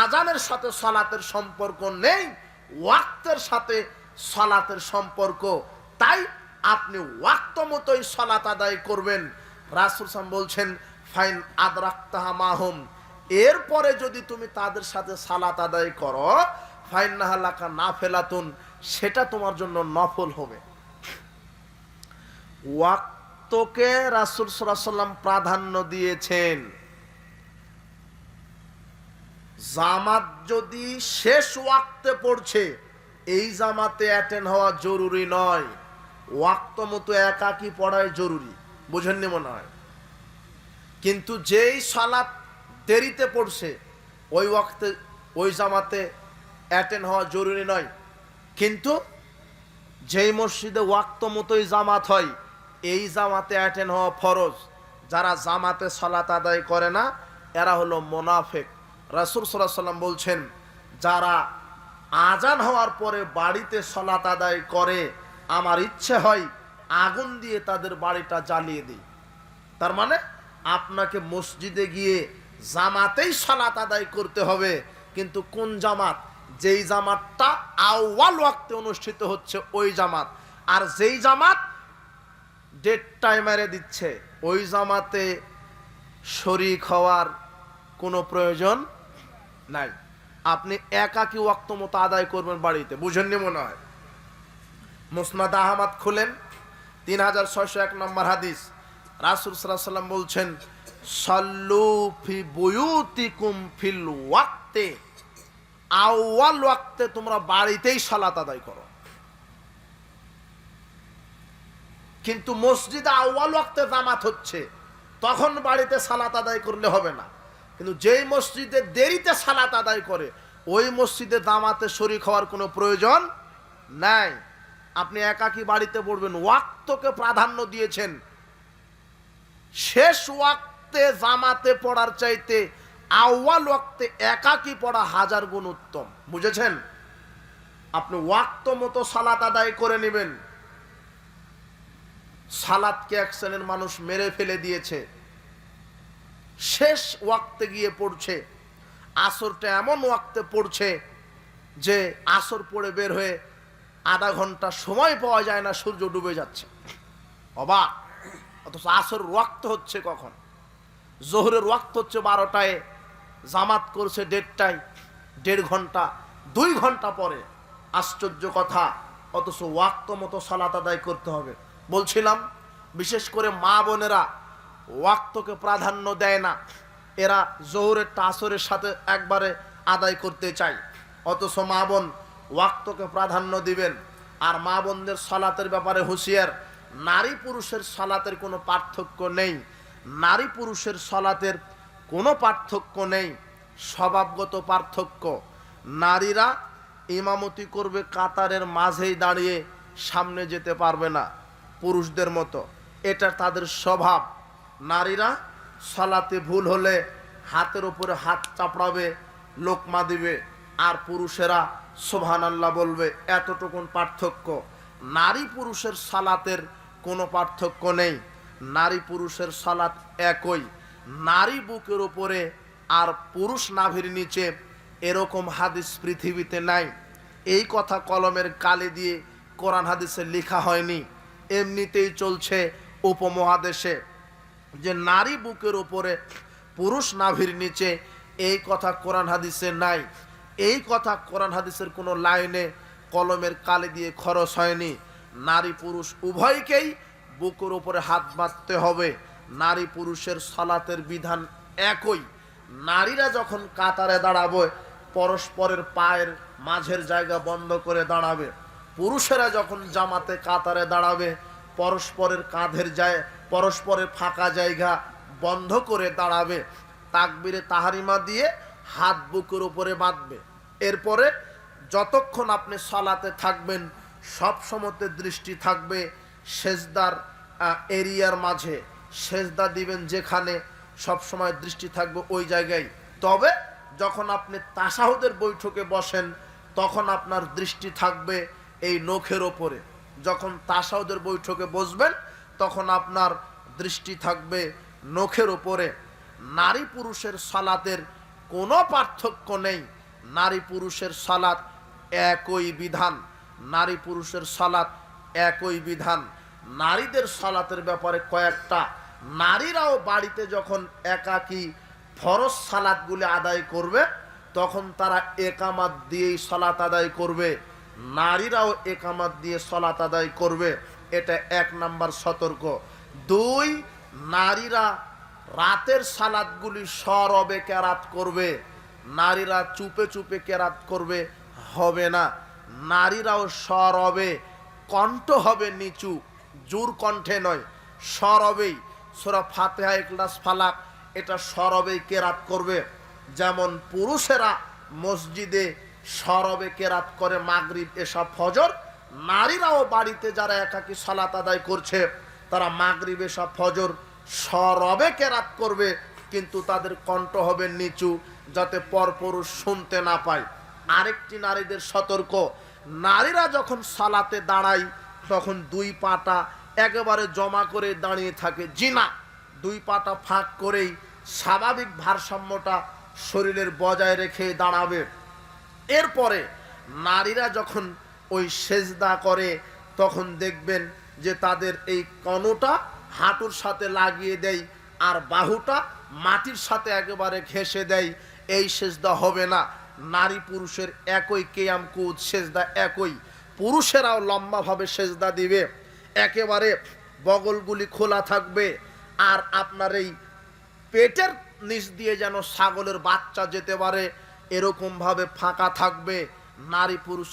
আজানের সাথে সালাতের সম্পর্ক নেই, ওয়াক্তের সাথে সালাতের সম্পর্ক। তাই আপনি ওয়াক্ত মতোই সালাত আদায় করবেন। রাসূল সাল্লাল্লাহু আলাইহি ওয়াসাল্লাম বলছেন, ফাইন আদরাকতাহা মাহুম, এরপরে যদি তুমি তাদের সাথে সালাত আদায় করো, ফাইন্নাহা লাকা নাফিলাতুন, সেটা তোমার জন্য নফল হবে। ওয়াক্তকে রাসূল সাল্লাল্লাহু আলাইহি ওয়াসাল্লাম প্রাধান্য দিয়েছেন। জামাত যদি শেষ ওয়াক্তে পড়ছে, এই জামাতে অ্যাটেন্ড হওয়া জরুরি নয়, ওয়াক্ত মতো একাকি পড়াই জরুরি। বুঝেননি মনে হয়? কিন্তু যেই সালাত দেরিতে পড়ছে, ওই ওয়াক্তে ওই জামাতে অ্যাটেন্ড হওয়া জরুরি নয়। কিন্তু যেই মসজিদে ওয়াক্ত মতোই জামাত হয়, এই জামাতে অ্যাটেন্ড হওয়া ফরজ। যারা জামাতে সালাত আদায় করে না, এরা হলো মুনাফিক। রাসূল সাল্লাল্লাহু আলাইহি ওয়াসাল্লাম বলছেন, যারা আজান হওয়ার পরে বাড়িতে সালাত আদায় করে, আমার ইচ্ছে হয় আগুন দিয়ে তাদের বাড়িটা জ্বালিয়ে দিই। তার মানে আপনাকে মসজিদে গিয়ে জামাতেই সালাত আদায় করতে হবে। কিন্তু কোন জামাত? যেই জামাতটা আউয়াল ওয়াক্তে অনুষ্ঠিত হচ্ছে ওই জামাত। আর যেই জামাত ডেট টাইমারে দিচ্ছে, ওই জামাতে শরীক হওয়ার কোনো প্রয়োজন নাই। আপনি একাকি ওয়াক্ত মতো আদায় করবেন বাড়িতে। বুঝেননি মনে হয়? মুসনাদ আহমদ খুলেন, 3601 নম্বর হাদিস। রাসূল সাল্লাল্লাহু আলাইহি ওয়াসাল্লাম বলছেন, সাল্লু ফি বুয়ুতিকুম ফিল ওয়াক্তে, আউয়াল ওয়াক্তে তোমরা বাড়িতেই সালাত আদায় করো। কিন্তু মসজিদে আউয়াল ওয়াক্তে জামাত হচ্ছে, তখন বাড়িতে সালাত আদায় করলে হবে না। কিন্তু যেই মসজিদে দেরিতে সালাত আদায় করে, ওই মসজিদে জামাতে শরীক হওয়ার কোনো প্রয়োজন নাই। আপনি একাকি বাড়িতে পড়বেন। ওয়াক্তকে প্রাধান্য দিয়েছেন। শেষ ওয়াক্তে জামাতে পড়ার চাইতে আউয়াল ওয়াক্তে একাকি পড়া হাজার গুণ উত্তম। বুঝেছেন? আপনি ওয়াক্ত মতো সালাত আদায় করে নেবেন। সালাতকে এক শ্রেণীর মানুষ মেরে ফেলে দিয়েছে, শেষ ওয়াক্তে গিয়ে পড়ছে। আসরটা এমন ওয়াক্তে পড়ছে যে আসর পড়ে বের হয়ে আধা ঘন্টা সময় পাওয়া যায় না, সূর্য ডুবে যাচ্ছে। অবাক! অথচ আসর ওয়াক্ত হচ্ছে কখন? জোহরের ওয়াক্ত হচ্ছে 12টায়, জামাত করছে 1:30টায়, 1.5 ঘন্টা 2 ঘন্টা পরে। আশ্চর্য কথা! অথচ ওয়াক্ত মতো সালাত আদায় করতে হবে। বলছিলাম, বিশেষ করে মা বোনেরা ওয়াক্তকে প্রাধান্য দেয় না। এরা জোহরেরটা আসরের সাথে একবারে আদায় করতে চায়। অথচ মা বোন ওয়াক্তকে প্রাধান্য দিবেন। আর মা বোনদের সালাতের ব্যাপারে হুঁশিয়ার, নারী পুরুষের সালাতের কোনো পার্থক্য নেই। নারী পুরুষের সালাতের কোনো পার্থক্য নেই, স্বভাবগত পার্থক্য। নারীরা ইমামতি করবে কাতারের মাঝেই দাঁড়িয়ে, সামনে যেতে পারবে না পুরুষদের মতো, এটা তাদের স্বভাব। নারীরা সালাতে ভুল হলে হাতের উপরে হাত চাপড়াবে, লোকমা দিবে, আর পুরুষেরা সুবহানাল্লাহ বলবে। এতটুকুন পার্থক্য। নারী পুরুষের সালাতের কোনো পার্থক্য নেই। নারী পুরুষের সালাত একই। নারী বুকের উপরে আর পুরুষ নাভির নিচে, এরকম হাদিস পৃথিবীতে নাই। এই কথা কলমের কালি দিয়ে কোরআন হাদিসে লেখা হয়নি, এমনিতেই চলছে উপমহাদেশে যে নারী বুকের উপরে পুরুষ নাভির নিচে। এই কথা কোরআন হাদিসে নাই। এই কথা কোরআন হাদিসের কোনো লাইনে কলমের কালি দিয়ে খরচ হয়নি। নারী পুরুষ উভয়কেই বুকের উপরে হাত বাঁধতে হবে। নারী পুরুষের সালাতের বিধান একই। নারীরা যখন কাতারে দাঁড়াবে, পরস্পরের পায়ের মাঝের জায়গা বন্ধ করে দাঁড়াবে। পুরুষেরা যখন জামাতে কাতারে দাঁড়াবে, পরস্পরের কাঁধের পরস্পরের ফাঁকা জায়গা বন্ধ করে দাঁড়াবে। তাকবীরে তাহারিমা দিয়ে হাত বুকের উপরে বাঁধবে। এরপরে যতক্ষণ আপনি সালাতে থাকবেন সব সময়তে দৃষ্টি থাকবে সেজদার এরিয়ার মাঝে, সেজদা দিবেন যেখানে সব সময় দৃষ্টি থাকবে ওই জায়গায়। তবে যখন আপনি তাশাহুদের বৈঠকে বসেন তখন আপনার দৃষ্টি থাকবে এই নখের ওপরে। যখন তাশাহুদের বৈঠকে বসবেন তখন আপনার দৃষ্টি থাকবে নখের ওপরে। নারী পুরুষের সালাতের কোনো পার্থক্য নেই, নারী পুরুষের সালাত একই বিধান, নারী পুরুষের সালাত একই বিধান। নারীদের সালাতের ব্যাপারে কয়েকটা, নারীরাও বাড়িতে যখন একাকী ফরজ সালাতগুলি আদায় করবে তখন তারা একামাত দিয়েই সালাত আদায় করবে, নারীরাও একামাত দিয়ে সালাত আদায় করবে। এটা 1 নাম্বার সতর্ক। 2, নারীরা রাতের সালাতগুলি সরবে কেরাত করবে, নারীরা চুপে চুপে কেরাত করবে হবে না, নারীরাও সরবে, কণ্ঠ হবে নিচু, জোর কণ্ঠে নয়, সরবেই। সূরা ফাতিহা, ইখলাস, ফালাক এটা সরবেই কেরাত করবে। যেমন পুরুষেরা মসজিদে সরবে কেরাত করে মাগরিব, এশা, ফজর, নারীরাও বাড়িতে যারা একাকী সালাত আদায় করছে তারা মাগরিব, এশা, ফজর সরবে কেরাত করবে, কিন্তু তাদের কণ্ঠ হবে নিচু যাতে পরপুরুষ শুনতে না পায়। আরেকটি নারীদের সতর্ক, নারীরা যখন সালাতে দাঁড়ায় তখন 2 পাটা একেবারে জমা করে দাঁড়িয়ে থাকে, জিনা 2 পাটা ফাঁক করেই স্বাভাবিক ভারসাম্যটা শরীরের বজায় রেখে দাঁড়াবে। এরপরে নারীরা যখন ওই সেজদা করে তখন দেখবেন যে তাদের এই কনুটা হাঁটুর সাথে লাগিয়ে দেয় আর বাহুটা মাটির সাথে একেবারে ঘেঁষে দেয়। এই সেজদা হবে না। নারী পুরুষের একই কিয়াম কুদ সেজদা একই, পুরুষেরাও লম্বাভাবে সেজদা দিবে, একেবারে বগলগুলি খোলা থাকবে আর আপনার এই পেটের নিচ দিয়ে যেন ছাগলের বাচ্চা যেতে পারে এরকম ভাবে ফাঁকা থাকবে। নারী পুরুষ